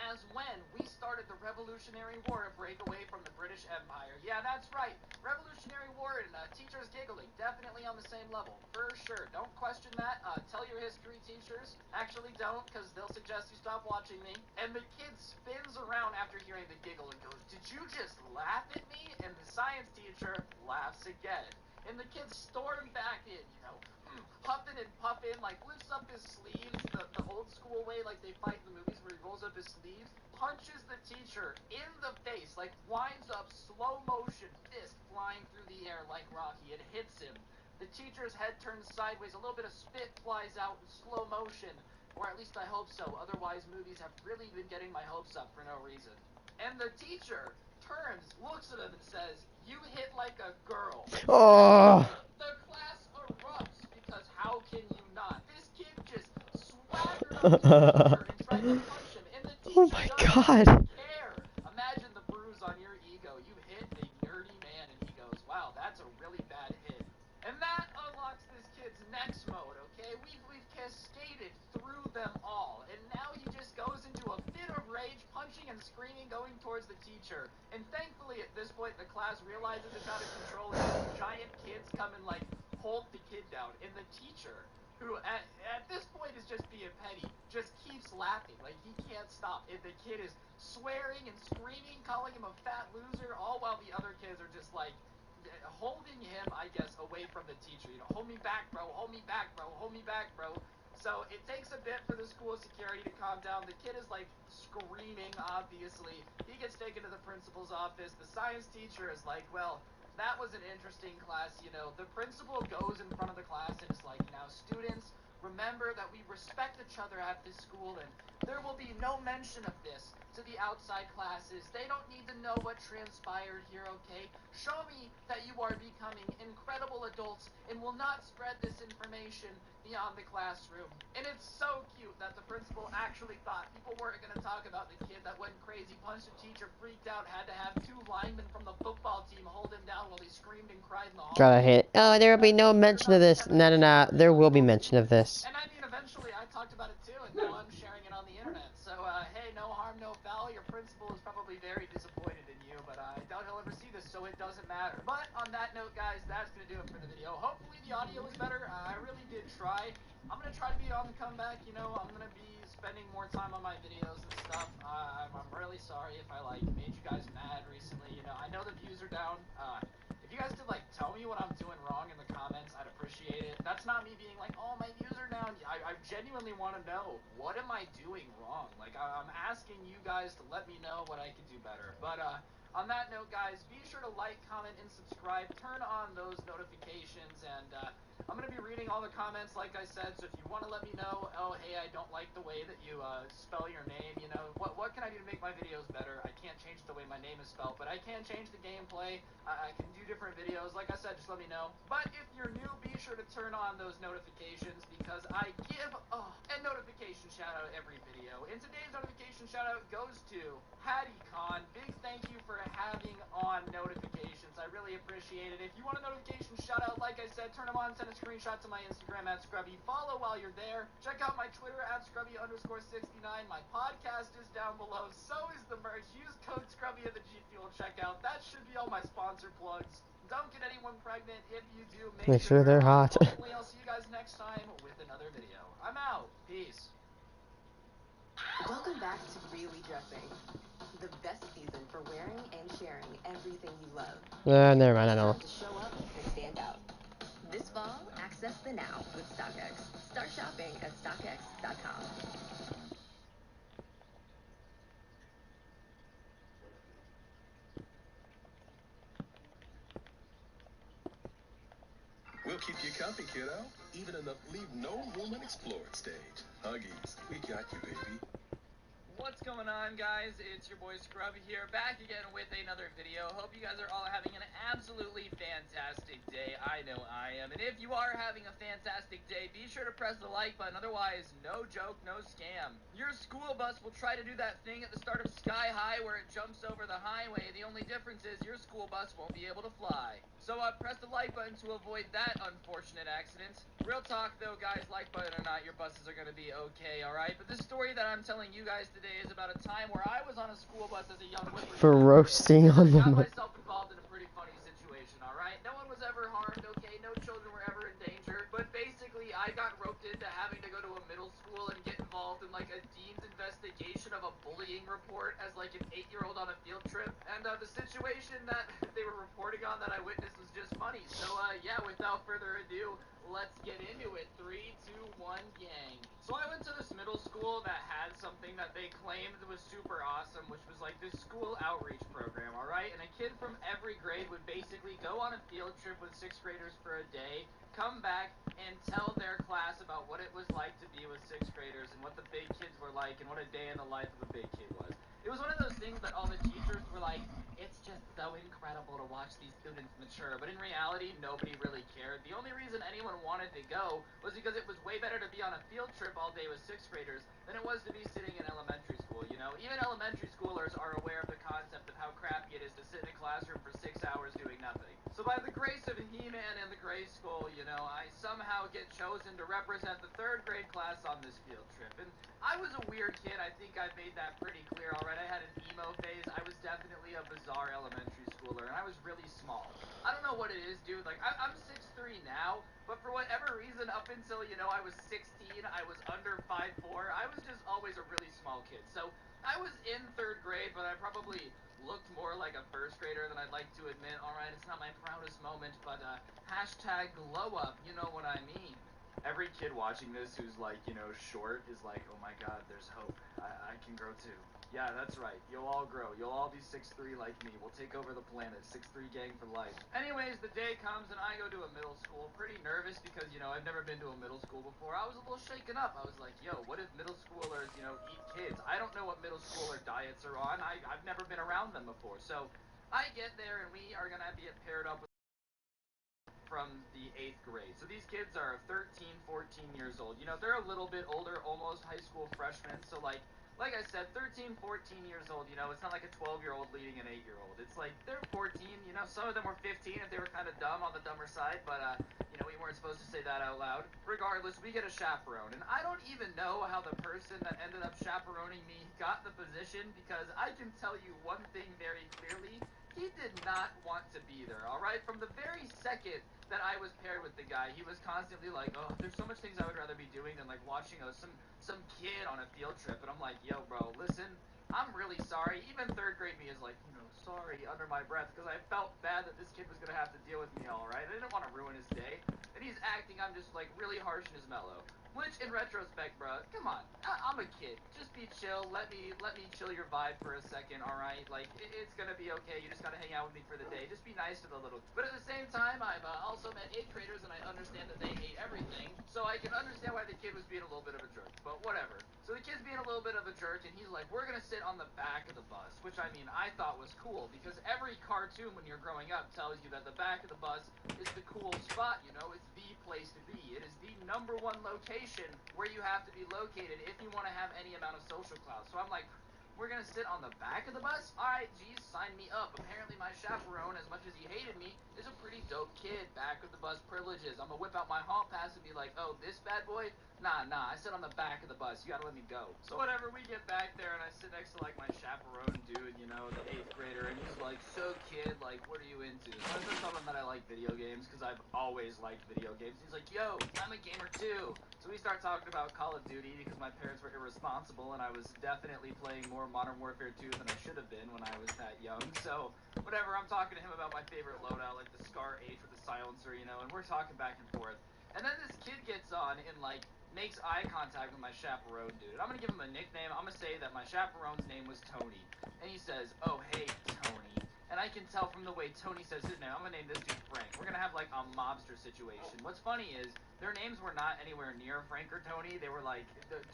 as when we started the Revolutionary War to break away from the British Empire. Yeah, that's right. Revolutionary War and teachers giggling, definitely on the same level, for sure. Don't question that. Tell your history teachers. Actually don't, because they'll suggest you stop watching me. And the kid spins around after hearing the giggle and goes, "Did you just laugh at me?" And the science teacher laughs again. And the kid stormed back in, huffing and puffing, like lifts up his sleeves the old school way, like they fight in the movies where he rolls up his sleeves, punches the teacher in the face, like winds up slow motion, fist flying through the air like Rocky, and hits him. The teacher's head turns sideways, a little bit of spit flies out in slow motion, or at least I hope so, otherwise movies have really been getting my hopes up for no reason. And the teacher turns, looks at him and says, "You hit like a girl." Oh. The class erupts, because how can you not? This kid just swaggered up to the teacher and tried to punch him, and the teacher Oh my doesn't God. care. Imagine the bruise on your ego. You hit a nerdy man, and he goes, "Wow, that's a really bad hit." And that unlocks this kid's next mode, okay? We've cascaded through them all, and now he just goes into a fit of rage, punching and screaming, going towards the teacher. And thankfully, at this point, the class realizes it's out of control, and these giant kids come and, like, hold the kid down. And the teacher, who at this point is just being petty, just keeps laughing. Like, he can't stop. And the kid is swearing and screaming, calling him a fat loser, all while the other kids are just, like, holding him, I guess, away from the teacher. Hold me back, bro. Hold me back, bro. Hold me back, bro. So it takes a bit for the school security to calm down. The kid is, like, screaming, obviously. He gets taken to the principal's office. The science teacher is like, "Well, that was an interesting class, The principal goes in front of the class and is like, "Now, students, remember that we respect each other at this school, and there will be no mention of this to the outside classes. They don't need to know what transpired here, okay? Show me that you are becoming incredible adults and will not spread this information beyond the classroom." And it's so cute that the principal actually thought people weren't going to talk about the kid that went crazy, punched a teacher, freaked out, had to have 2 linemen from the football team hold him down while he screamed and cried in the hall. God, I hate it. Oh, there will be no mention of this. No, no, no. There will be mention of this. And I mean, eventually I talked about it too, and now I'm sharing it on the internet. So, hey, no harm, no foul. Your principal is probably very disappointed in you, but I doubt he'll ever see this, so it doesn't matter. But on that note, guys, that's going to do it for the video. Hopefully the audio is better. I really did try. I'm going to try to be on the comeback, I'm going to be spending more time on my videos and stuff. I'm really sorry if I, made you guys mad recently. I know the views are down. If you guys could, tell me what I'm doing wrong in the comments, I'd appreciate it. That's not me being like, "Oh, my views are down." I genuinely want to know, what am I doing wrong? I'm asking you guys to let me know what I could do better. But, on that note, guys, be sure to like, comment, and subscribe. Turn on those notifications, and, I'm going to be reading all the comments, like I said, so if you want to let me know, "Oh, hey, I don't like the way that you, spell your name, what can I do to make my videos better?" I can't change the way my name is spelled, but I can change the gameplay. I can do different videos. Like I said, just let me know. But if you're new, be sure to turn on those notifications, because I give a notification shout out every video. And today's notification shout out goes to Hattie Khan. Big thank you for having on notifications. I really appreciate it. If you want a notification shout out, like I said, turn them on, send a screenshot to my Instagram @Scrubby. Follow while you're there. Check out my Twitter @Scrubby_69. My podcast is down below. So is the merch. Use code Scrubby at the G Fuel checkout. That should be all my sponsor plugs. Don't get anyone pregnant. If you do, Make sure they're hot. Hopefully I'll see you guys next time with another video. I'm out. Peace. Welcome back to Really Dressing, the best season for wearing and sharing everything you love. Never mind, I know. Time to show up and stand out. This fall, access the now with StockX. Start shopping at StockX.com. We'll keep you company, kiddo. Even in the leave no room and explore stage. Huggies, we got you, baby. What's going on, guys? It's your boy Scrubby here, back again with another video. Hope you guys are all having an absolutely fantastic day. I know I am. And if you are having a fantastic day, be sure to press the like button. Otherwise, no joke, no scam. Your school bus will try to do that thing at the start of Sky High where it jumps over the highway. The only difference is your school bus won't be able to fly. So press the like button to avoid that unfortunate accident. Real talk though, guys, like button or not, your buses are going to be okay, alright? But this story that I'm telling you guys today today is about a time where I was on a school bus as a young whippersnapper. For roasting on I got the myself involved in a pretty funny situation, alright? No one was ever harmed, okay? No children were ever in danger. But basically, I got roped into having to go to a middle school and get involved in, like, a dean's investigation of a bullying report as, like, an 8-year-old on a field trip. And, the situation that they were reporting on that I witnessed was just funny. So, yeah, without further ado, let's get into it. 3, 2, 1, gang. So I went to this middle school that had something that they claimed was super awesome, which was like this school outreach program, alright? And a kid from every grade would basically go on a field trip with 6th graders for a day, come back, and tell their class about what it was like to be with 6th graders and what the big kids were like and what a day in the life of a big kid was. It was one of those things that all the teachers were like, it's just so incredible to watch these students mature, but in reality, nobody really cared. The only reason anyone wanted to go was because it was way better to be on a field trip all day with 6th graders than it was to be sitting in elementary school, you know? Even elementary schoolers are aware of the concept of how crappy it is to sit in a classroom for 6 hours doing nothing. So by the grace of He-Man and the Gray Skull, you know, I somehow get chosen to represent the 3rd grade class on this field trip. And I was a weird kid, I think I've made that pretty clear already. I had an emo phase, I was definitely a bizarre elementary schooler, and I was really small. I don't know what it is, dude, like, I'm 6'3" now, but for whatever reason, up until, you know, I was 16, I was under 5'4", I was just always a really small kid. So, I was in 3rd grade, but I probably looked more like a 1st grader than I'd like to admit. Alright, it's not my proudest moment, but, hashtag glow up, you know what I mean. Every kid watching this who's, like, you know, short is like, oh my god, there's hope. I can grow too. Yeah, that's right. You'll all grow. You'll all be 6'3" like me. We'll take over the planet. 6'3" gang for life. Anyways, the day comes and I go to a middle school. Pretty nervous because, you know, I've never been to a middle school before. I was a little shaken up. I was like, yo, what if middle schoolers, you know, eat kids? I don't know what middle schooler diets are on. I've never been around them before. So I get there and we are going to be paired up with from the 8th grade. So these kids are 13, 14 years old. You know, they're a little bit older, almost high school freshmen. So like I said, 13, 14 years old, you know, it's not like a 12-year-old leading an 8-year-old. It's like, they're 14, you know, some of them were 15 if they were kind of dumb, on the dumber side, but, you know, we weren't supposed to say that out loud. Regardless, we get a chaperone, and I don't even know how the person that ended up chaperoning me got the position, because I can tell you one thing very clearly. He did not want to be there, alright? From the very second that I was paired with the guy, he was constantly like, oh, there's so much things I would rather be doing than, like, watching some kid on a field trip. And I'm like, yo, bro, listen, I'm really sorry. Even 3rd grade me is like, you know, sorry, under my breath, because I felt bad that this kid was going to have to deal with me, alright? I didn't want to ruin his day. And he's acting, I'm just, like, really harsh and his mellow. Which, in retrospect, bro, come on, I'm a kid. Just be chill. Let me chill your vibe for a second, alright? Like, it's gonna be okay. You just gotta hang out with me for the day. Just be nice to the little. But at the same time, I've also met 8th graders, and I understand that they hate everything. So I can understand why the kid was being a little bit of a jerk. But whatever. So the kid's being a little bit of a jerk, and he's like, we're gonna sit on the back of the bus. Which, I mean, I thought was cool, because every cartoon when you're growing up tells you that the back of the bus is the cool spot, you know? It's the place to be. It is the #1 location where you have to be located if you want to have any amount of social clout. So I'm like, we're gonna sit on the back of the bus? Alright, geez, sign me up. Apparently my chaperone, as much as he hated me, is a pretty dope kid. Back of the bus privileges. I'm gonna whip out my hall pass and be like, oh, this bad boy? Nah, I sit on the back of the bus. You gotta let me go. So whatever, we get back there and I sit next to, like, my chaperone dude, you know, the 8th grader, and he's like, so kid, like, what are you into? So I start telling him that I like video games, because I've always liked video games. He's like, yo, I'm a gamer too. So we start talking about Call of Duty, because my parents were irresponsible, and I was definitely playing more Modern Warfare 2 than I should have been when I was that young. So whatever, I'm talking to him about my favorite loadout, like the Scar H with the silencer, you know, and we're talking back and forth. And then this kid gets on and, like, makes eye contact with my chaperone dude. I'm gonna give him a nickname. I'm gonna say that my chaperone's name was Tony. And he says, oh, hey, Tony. And I can tell from the way Tony says his name, I'm gonna name this dude Frank. We're gonna have, like, a mobster situation. What's funny is, their names were not anywhere near Frank or Tony. They were, like,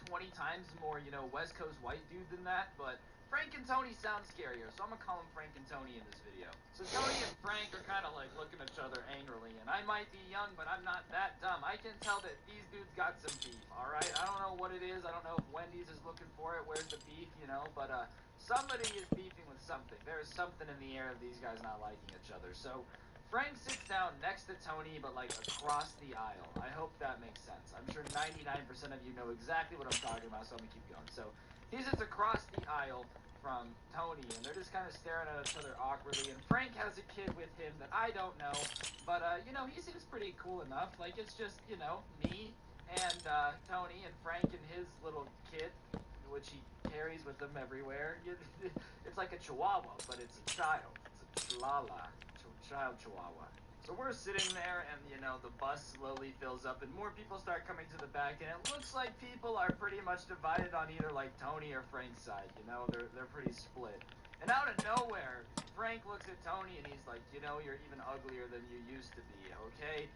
20 times more, you know, West Coast white dude than that. But Frank and Tony sound scarier, so I'm gonna call them Frank and Tony in this video. So Tony and Frank are kind of, like, looking at each other angrily, and I might be young, but I'm not that dumb. I can tell that these dudes got some beef, alright? I don't know what it is. I don't know if Wendy's is looking for it. Where's the beef, you know? But, somebody is beefing with something. There is something in the air of these guys not liking each other. So Frank sits down next to Tony, but like across the aisle. I hope that makes sense. I'm sure 99% of you know exactly what I'm talking about, so I'm gonna keep going. So he sits across the aisle from Tony, and they're just kind of staring at each other awkwardly. And Frank has a kid with him that I don't know, but you know, he seems pretty cool enough. Like it's just, you know, me and Tony and Frank and his little kid, which he carries with him everywhere. It's like a chihuahua, but it's a child. It's a child chihuahua. So we're sitting there, and you know, the bus slowly fills up, and more people start coming to the back, and it looks like people are pretty much divided on either like Tony or Frank's side. You know, they're pretty split. And out of nowhere, Frank looks at Tony and he's like, you know, you're even uglier than you used to be, okay?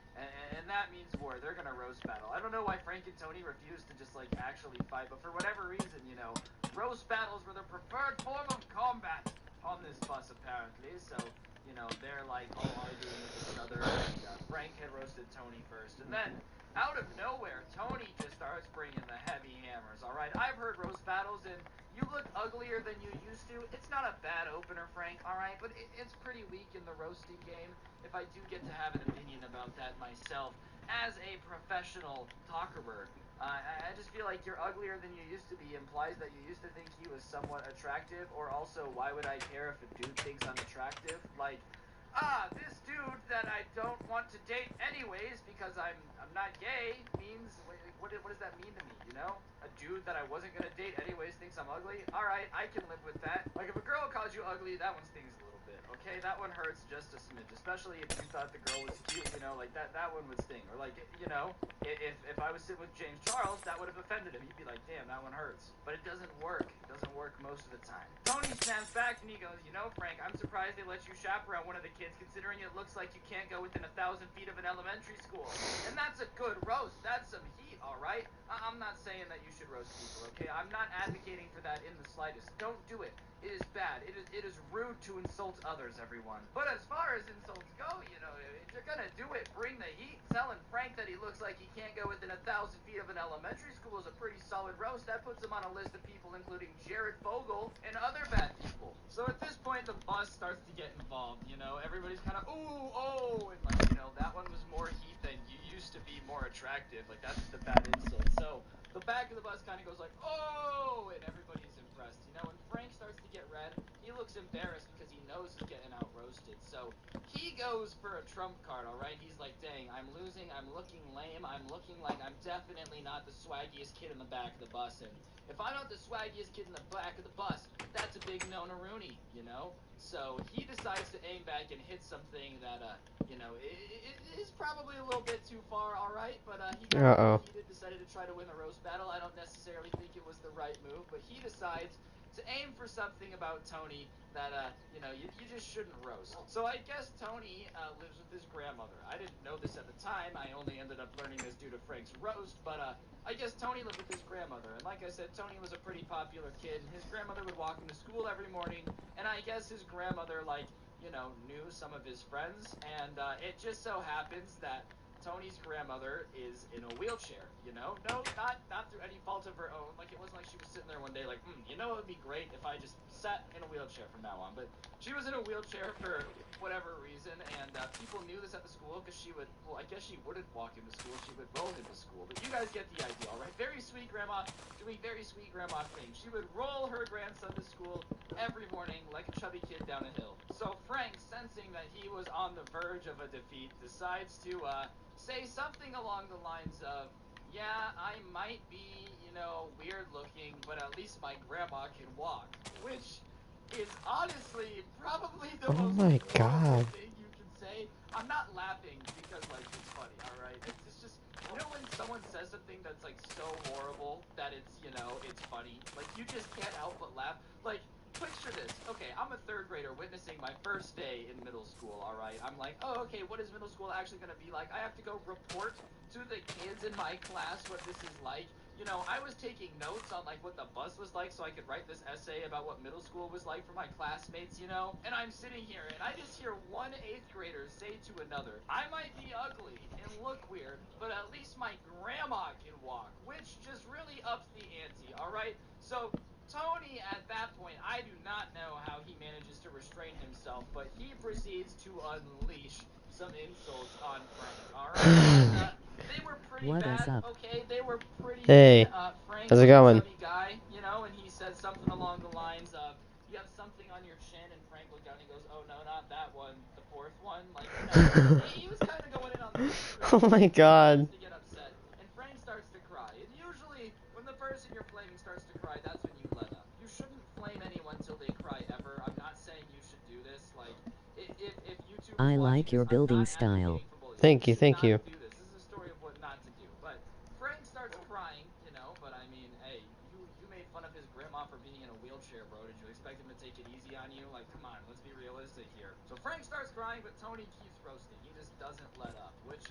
And that means war. They're gonna roast battle. I don't know why Frank and Tony refuse to just like actually fight, but for whatever reason, you know, roast battles were the preferred form of combat on this bus apparently. So, you know, they're like all arguing with each other. And, Frank had roasted Tony first, and then out of nowhere, Tony just starts bringing the heavy hammers. All right, I've heard roast battles, and you look uglier than you used to. It's not a bad opener, Frank. All right, but it's pretty weak in the roasting game. If I do get to have an opinion about that myself, as a professional talkerer, I just feel like you're uglier than you used to be implies that you used to think he was somewhat attractive, or also, why would I care if a dude thinks I'm attractive? Like, this dude that I don't want to date anyways because I'm not gay means, what does that mean to me, you know? A dude that I wasn't gonna date anyways thinks I'm ugly? Alright, I can live with that. Like, if a girl calls you ugly, that one stings a little bit, okay? That one hurts just a smidge, especially if you thought the girl was cute, you know, like, that one would sting. Or, like, you know, if I was sitting with James Charles, that would have offended him. He'd be like, damn, that one hurts. But it doesn't work. It doesn't work most of the time. Tony snaps back and he goes, you know, Frank, I'm surprised they let you chaperone one of the kids, considering it looks like you can't go within 1,000 feet of an elementary school. And that's a good roast. That's some heat, all right? I'm not saying that you should roast people, okay? I'm not advocating for that in the slightest. Don't do it. It is bad. It is rude to insult others, everyone. But as far as insults go, you know, if you're gonna do it, bring the heat. Telling Frank that he looks like he can't go within 1,000 feet of an elementary school is a pretty solid roast. That puts him on a list of people including Jared Fogle and other bad people. So at this point, the bus starts to get involved, you know? Everybody's kind of, ooh, oh, and like, you know, that one was more heat than you used to be more attractive. Like, that's the bad insult. So the back of the bus kind of goes like, oh, and everybody's impressed. You know, when Frank starts to get red, he looks embarrassed because he knows he's getting out roasted. So he goes for a trump card, all right? He's like, dang, I'm losing, I'm looking lame, I'm looking like I'm definitely not the swaggiest kid in the back of the bus. And if I'm not the swaggiest kid in the back of the bus, that's a big no-no-rooney, you know? So he decides to aim back and hit something that, you know, it is probably a little bit too far, all right? But he decided to try to win the roast battle. I don't necessarily think it was the right move, but he decides to aim for something about Tony that, you know, you just shouldn't roast. So I guess Tony lives with his grandmother. I didn't know this at the time. I only ended up learning this due to Frank's roast, but I guess Tony lived with his grandmother. And like I said, Tony was a pretty popular kid, and his grandmother would walk him to school every morning, and I guess his grandmother, like, you know, knew some of his friends, and it just so happens that Tony's grandmother is in a wheelchair, you know? No, not through any fault of her own. Like, it wasn't like she was sitting there one day like, you know, it would be great if I just sat in a wheelchair from now on. But she was in a wheelchair for whatever reason, and people knew this at the school because she would, well, I guess she wouldn't walk him to school. She would roll him to school. But you guys get the idea, all right? Very sweet grandma doing very sweet grandma things. She would roll her grandson to school every morning like a chubby kid down a hill. So Frank, sensing that he was on the verge of a defeat, decides to say something along the lines of, yeah, I might be, you know, weird looking, but at least my grandma can walk. Which is honestly probably the most horrible thing you can say. I'm not laughing because, like, it's funny, alright? It's just, you know when someone says something that's, like, so horrible that it's, you know, it's funny? Like, you just can't help but laugh. Like, picture this. Okay, I'm a third grader witnessing my first day in middle school, alright? I'm like, oh, okay, what is middle school actually going to be like? I have to go report to the kids in my class what this is like. You know, I was taking notes on, like, what the bus was like so I could write this essay about what middle school was like for my classmates, you know? And I'm sitting here, and I just hear one 8th grader say to another, I might be ugly and look weird, but at least my grandma can walk, which just really ups the ante, alright? So Tony, at that point, point, I do not know how he manages to restrain himself, but he proceeds to unleash some insults on Frank. All right, and, they were pretty What bad. is up? Okay, they were pretty Hey, mean. Frank how's was it a going? chubby guy, you know, and he said something along the lines of, "You have something on your chin," and Frank looked down and he goes, "Oh no, not that one, the fourth one." Like, you know, he was kind of going in on the Oh my god. to get upset, and Frank starts to cry. And usually, when the person you're flaming starts to cry, that's when you let up. You shouldn't flame anyone till they cry ever. I'm not saying you should do this. Like, if YouTube I is like watching your this, I'm building not style. advocating for bullying. Thank you, should thank not you. do this. This is a story of what not to do. But Frank starts crying, you know. But I mean, hey, you made fun of his grandma for being in a wheelchair, bro. Did you expect him to take it easy on you? Like, come on, let's be realistic here. So Frank starts crying, but Tony keeps roasting. He just doesn't let up, which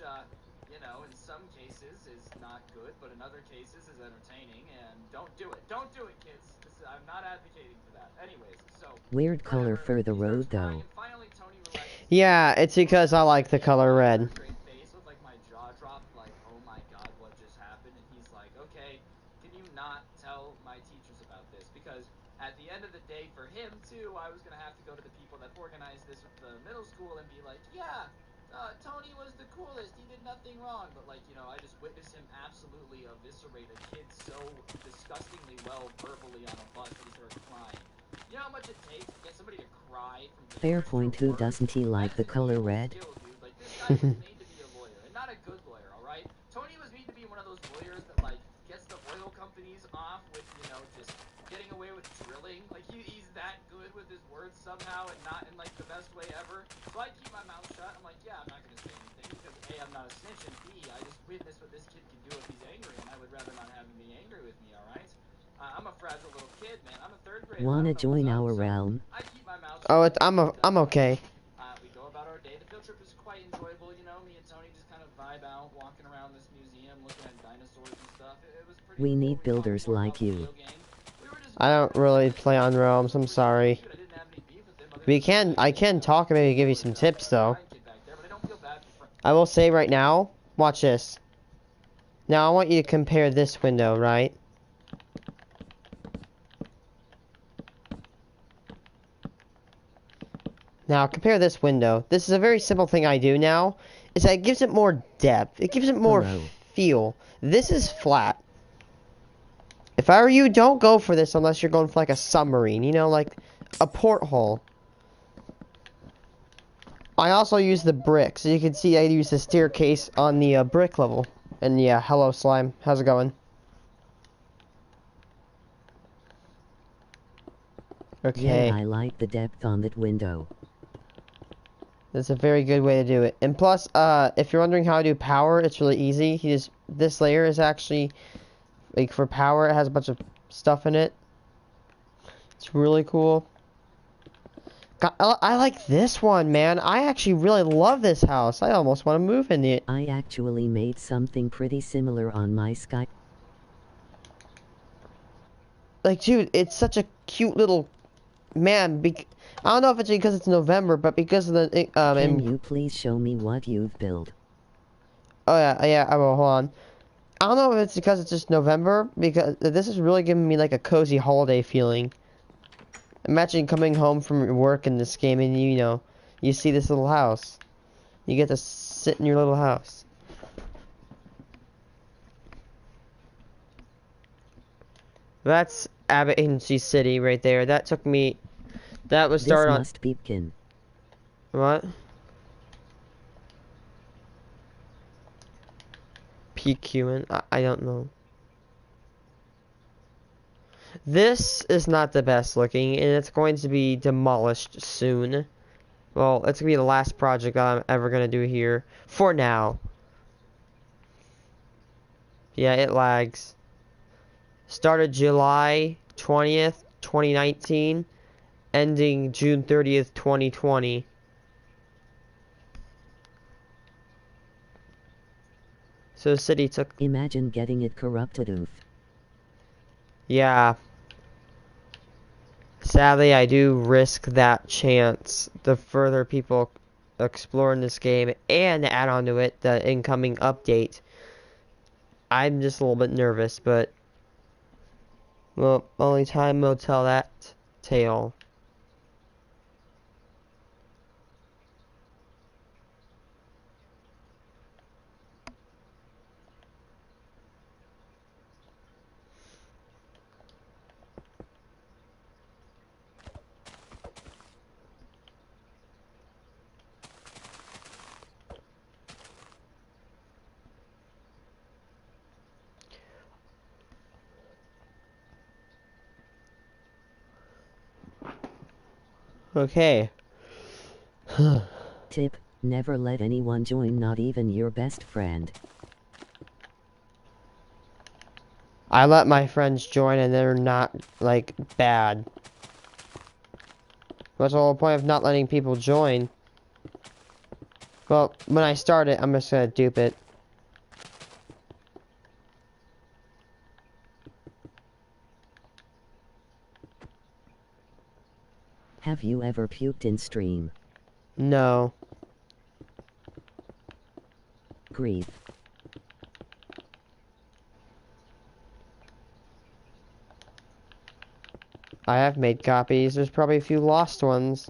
you know, in some cases is not good, but in other cases is entertaining. And don't do it. Don't do it, kids. I'm not advocating for that. Anyways, so Weird color for the road though. finally Tony relaxes. Yeah, it's because I like the color red. Straight face with like my jaw dropped, like, oh my god, what just happened? And he's like, okay, can you not tell my teachers about this? Because at the end of the day, for him too, I was gonna have to go to the people that organized this with the middle school and be like, yeah, Tony was the coolest. He did nothing wrong. But like, you know, I just witnessed him absolutely eviscerate a kid so disgustingly well verbally on a bus that he started crying. You know how much it takes to get somebody to cry from just Fair point. Who doesn't he like the color red? skill, dude. Like, this guy was made to be a lawyer, and not a good lawyer, alright? Tony was made to be one of those lawyers that, like, gets the oil companies off with, you know, just getting away with drilling. Like, he's that good with his words somehow, and not in, like, the best way ever. So I keep my mouth shut. I'm like, yeah, I'm not gonna say anything, because A, I'm not a snitch, and B, I just witnessed what this kid can do if he's angry, and I would rather not have him be angry with me, alright? I'm a fragile little kid, man. I'm a third grader. Wanna join our realm? I keep my mouth Oh, shut. I'm okay. We go about our day. The field trip is quite enjoyable, you know. Me and Tony just kind of vibe out, walking around this museum, looking at dinosaurs and stuff. It was pretty We cool. need builders like you. I don't really play on realms, I'm sorry. I can talk and maybe give you some tips though. I will say right now, watch this. Now I want you to compare this window, right? Now compare this window. This is a very simple thing I do now. Is that it gives it more depth. It gives it more feel. This is flat. If I were you, don't go for this unless you're going for like a submarine. You know, like a porthole. I also use the brick. So you can see I use the staircase on the brick level. And yeah, hello slime. How's it going? Okay. Yeah, I like the depth on that window. That's a very good way to do it. And plus, if you're wondering how to do power, it's really easy. This layer is actually, like, for power, it has a bunch of stuff in it. It's really cool. I like this one, man. I actually really love this house. I almost want to move in it. I actually made something pretty similar on my sky. Like, dude, it's such a cute little... Man, I don't know if it's because it's November, but because of the... Can you please show me what you've built? Oh, yeah, I will, hold on. I don't know if it's because it's just November, because this is really giving me, like, a cozy holiday feeling. Imagine coming home from your work in this game and, you know, you see this little house. You get to sit in your little house. That's Abbott Agency City right there. That took me... That was started on... This must be Pkin. What? PQN? I don't know. This is not the best looking, and it's going to be demolished soon. Well, it's going to be the last project I'm ever going to do here. For now. Yeah, it lags. Started July 20th, 2019. Ending June 30th, 2020. So the city took... Imagine getting it corrupted, oof. Yeah. Sadly, I do risk that chance. The further people explore in this game and add on to it the incoming update. I'm just a little bit nervous, but... Well, only time will tell that. tail. Okay. Tip, never let anyone join, not even your best friend. I let my friends join and they're not, like, bad. What's the whole point of not letting people join? Well, when I start it, I'm just gonna dupe it. Have you ever puked in stream? No. Grief. I have made copies. There's probably a few lost ones.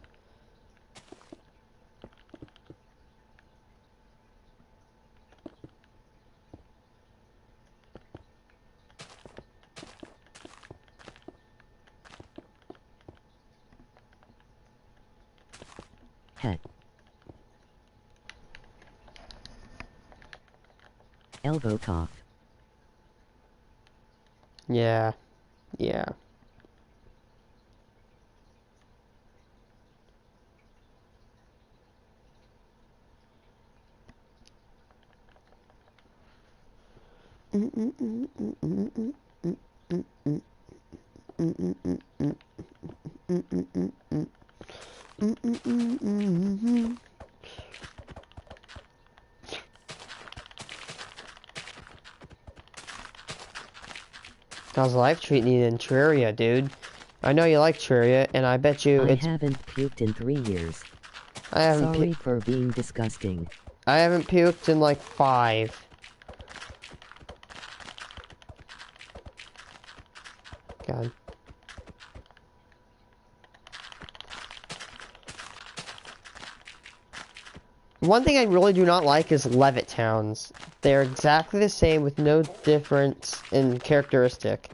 Het. Elbow cough. Yeah. Yeah. How's life treating you in Terraria, dude? I know you like Terraria, and I bet you I it's... haven't puked in 3 years. I haven't Sorry for being disgusting. I haven't puked in like 5. God. One thing I really do not like is Levitt towns. They're exactly the same with no difference in characteristic.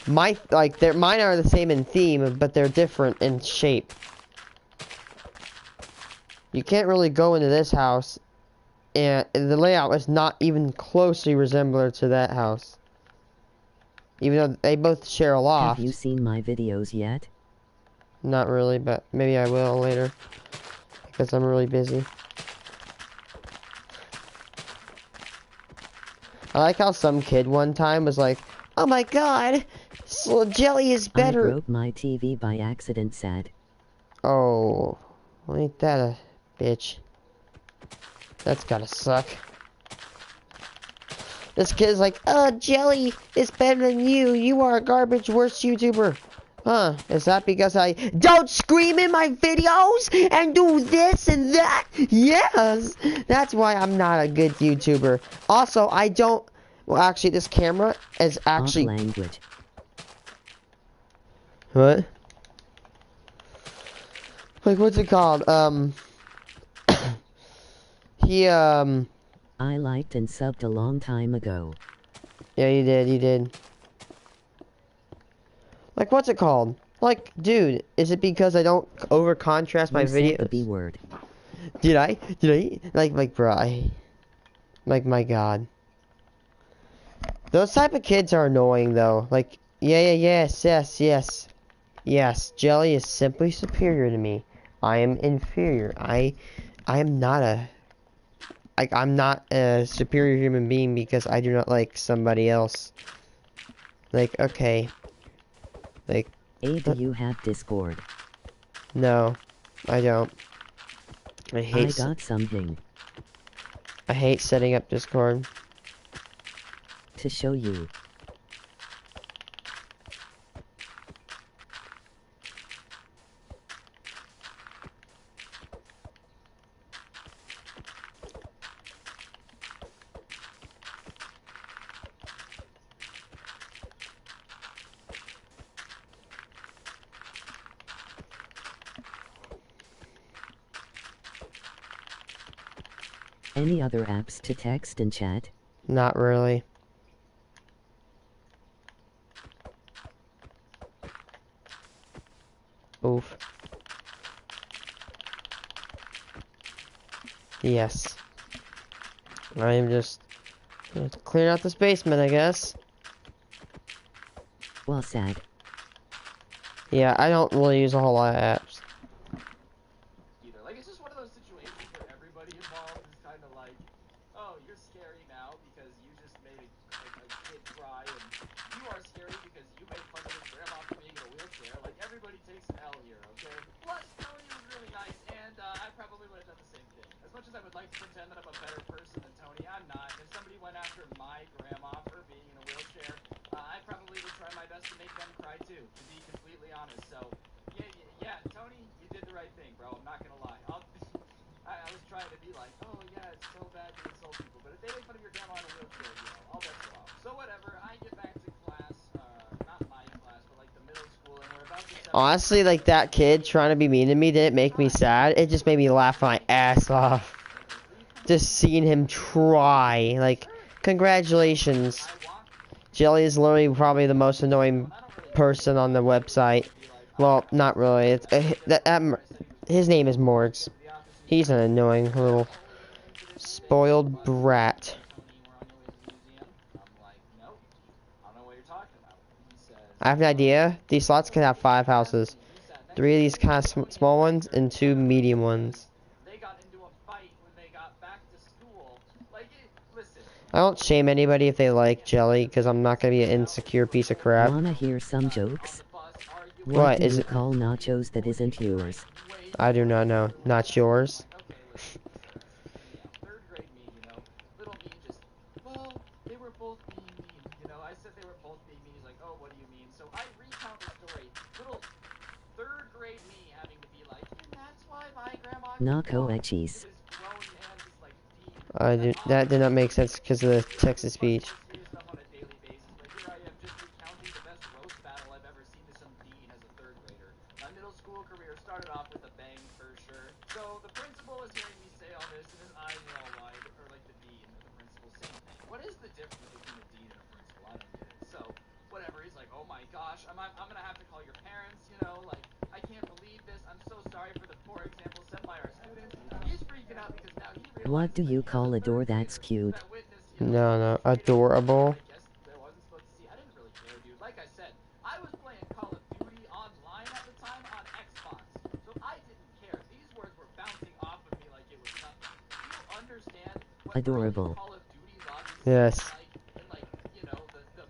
Mine are the same in theme, but they're different in shape. You can't really go into this house, and the layout is not even closely resembler to that house. Even though they both share a loft. Have you seen my videos yet? Not really, but maybe I will later. Because I'm really busy. I like how some kid one time was like, "Oh my god, jelly is better." I broke my TV by accident, sad. Oh, well, ain't that a bitch. That's gotta suck. This kid's like, "Oh, jelly is better than you. You are a garbage worst YouTuber." Huh, is that because I don't scream in my videos and do this and that? Yes, that's why I'm not a good YouTuber. Also, I don't, well actually this camera is actually... Off language. What? Like, what's it called? I liked and subbed a long time ago. Yeah, you did. Like, what's it called? Like, dude, is it because I don't over contrast my You said videos? the B word. Did I? Like, bro, like, my god. Those type of kids are annoying, though. Like, yes. Jelly is simply superior to me. I am inferior. I am not a... Like, I'm not a superior human being because I do not like somebody else. Like, okay. Like... Do you have Discord? No, I don't. I got something. I hate setting up Discord. To show you. Any other apps to text and chat? Not really. Oof. Yes. I'm just clearing out this basement, I guess. Well, sad. Yeah, I don't really use a whole lot of apps. Either. Like, it's just one of those situations where everybody involved is kind of like, oh, you're scary now because you just made a kid cry, and you are scary because you made fun of his grandma for being in a wheelchair. Like, everybody takes an L here, okay? Plus, Tony was really nice, and I probably would have done the same thing. As much as I would like to pretend that I'm a better person than Tony, I'm not. If somebody went after my grandma for being in a wheelchair, I probably would try my best to make them cry too, to be completely honest. So, yeah, Tony, you did the right thing, bro. I'm not gonna lie. I was trying to be like, oh yeah, it's so bad to insult people, but if they make fun of your grandma in a wheelchair, I'll bet you off. So whatever, I get back to class, not my class, but like the middle school, and we're about to separate. Honestly, like that kid trying to be mean to me didn't make me sad. It just made me laugh my ass off. Just seeing him try. Like, congratulations. Jelly is literally probably the most annoying person on the website. Well, not really. His name is Morgs. He's an annoying little spoiled brat. I have an idea. These slots can have 5 houses. 3 of these kind of small ones and 2 medium ones. I don't shame anybody if they like Jelly, because I'm not going to be an insecure piece of crap. Wanna hear some jokes? What do is you it? call nachos that isn't yours? I do not know. Not yours. Third grade me, little me just, well, they were both being mean, I said they were both being mean. He's like, oh, what do you mean? So I recount the story. Little third grade me having to be like, and that's why my grandma Naco cheese. That did not make sense because of the Texas speech. Middle school career started off with a bang for sure. So the principal was hearing me say all this, and his eyes were all wide, or like the dean or the principal, same thing. What is the difference between a dean and a principal? I don't get it. So whatever, he's like, oh my gosh, I'm gonna have to call your parents, like, I can't believe this. I'm so sorry for the poor example set by our students. He's freaking out because now he realizes, What do you call a door that's cute? No, adorable. I guess I wasn't supposed to see. I didn't really care, dude. Like I said, I was playing Call of Duty online at the time on Xbox, so I didn't care. These words were bouncing off of me like it was nothing. Do you understand what Adorable. Call of Duty logic Yes. like in the mid to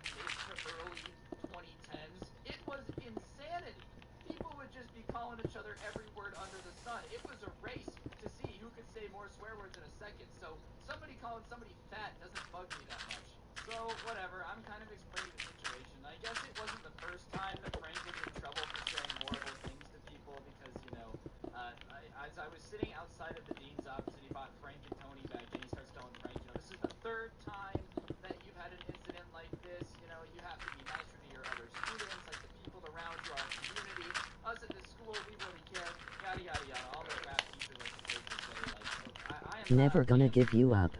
early 2010s? It was insanity. People would just be calling each other every word under the sun. It was a race to see who could say more swear words in a second. So somebody calling somebody fat doesn't bug me that much. So whatever, I'm kind of explaining the situation. I guess it wasn't the first time that Frank was in trouble for saying horrible things to people because, as I was sitting outside of the dean's office and he brought Frank and Tony back and he starts telling Frank, this is the third time that you've had an incident like this. You have to be nicer to your other students, like the people around you, our community. Us at this school, we really care. Yada, yada, yada. All the crap teachers are supposed to say. Like, I am Never gonna give you up.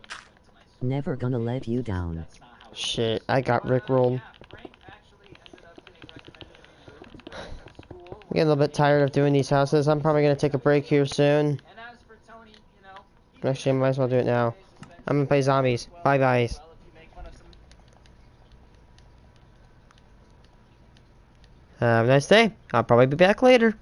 Never gonna let you down. Shit, I got rickrolled. I'm getting a little bit tired of doing these houses. I'm probably gonna take a break here soon. Actually, I might as well do it now. I'm gonna play zombies. Bye, guys. Have a nice day. I'll probably be back later.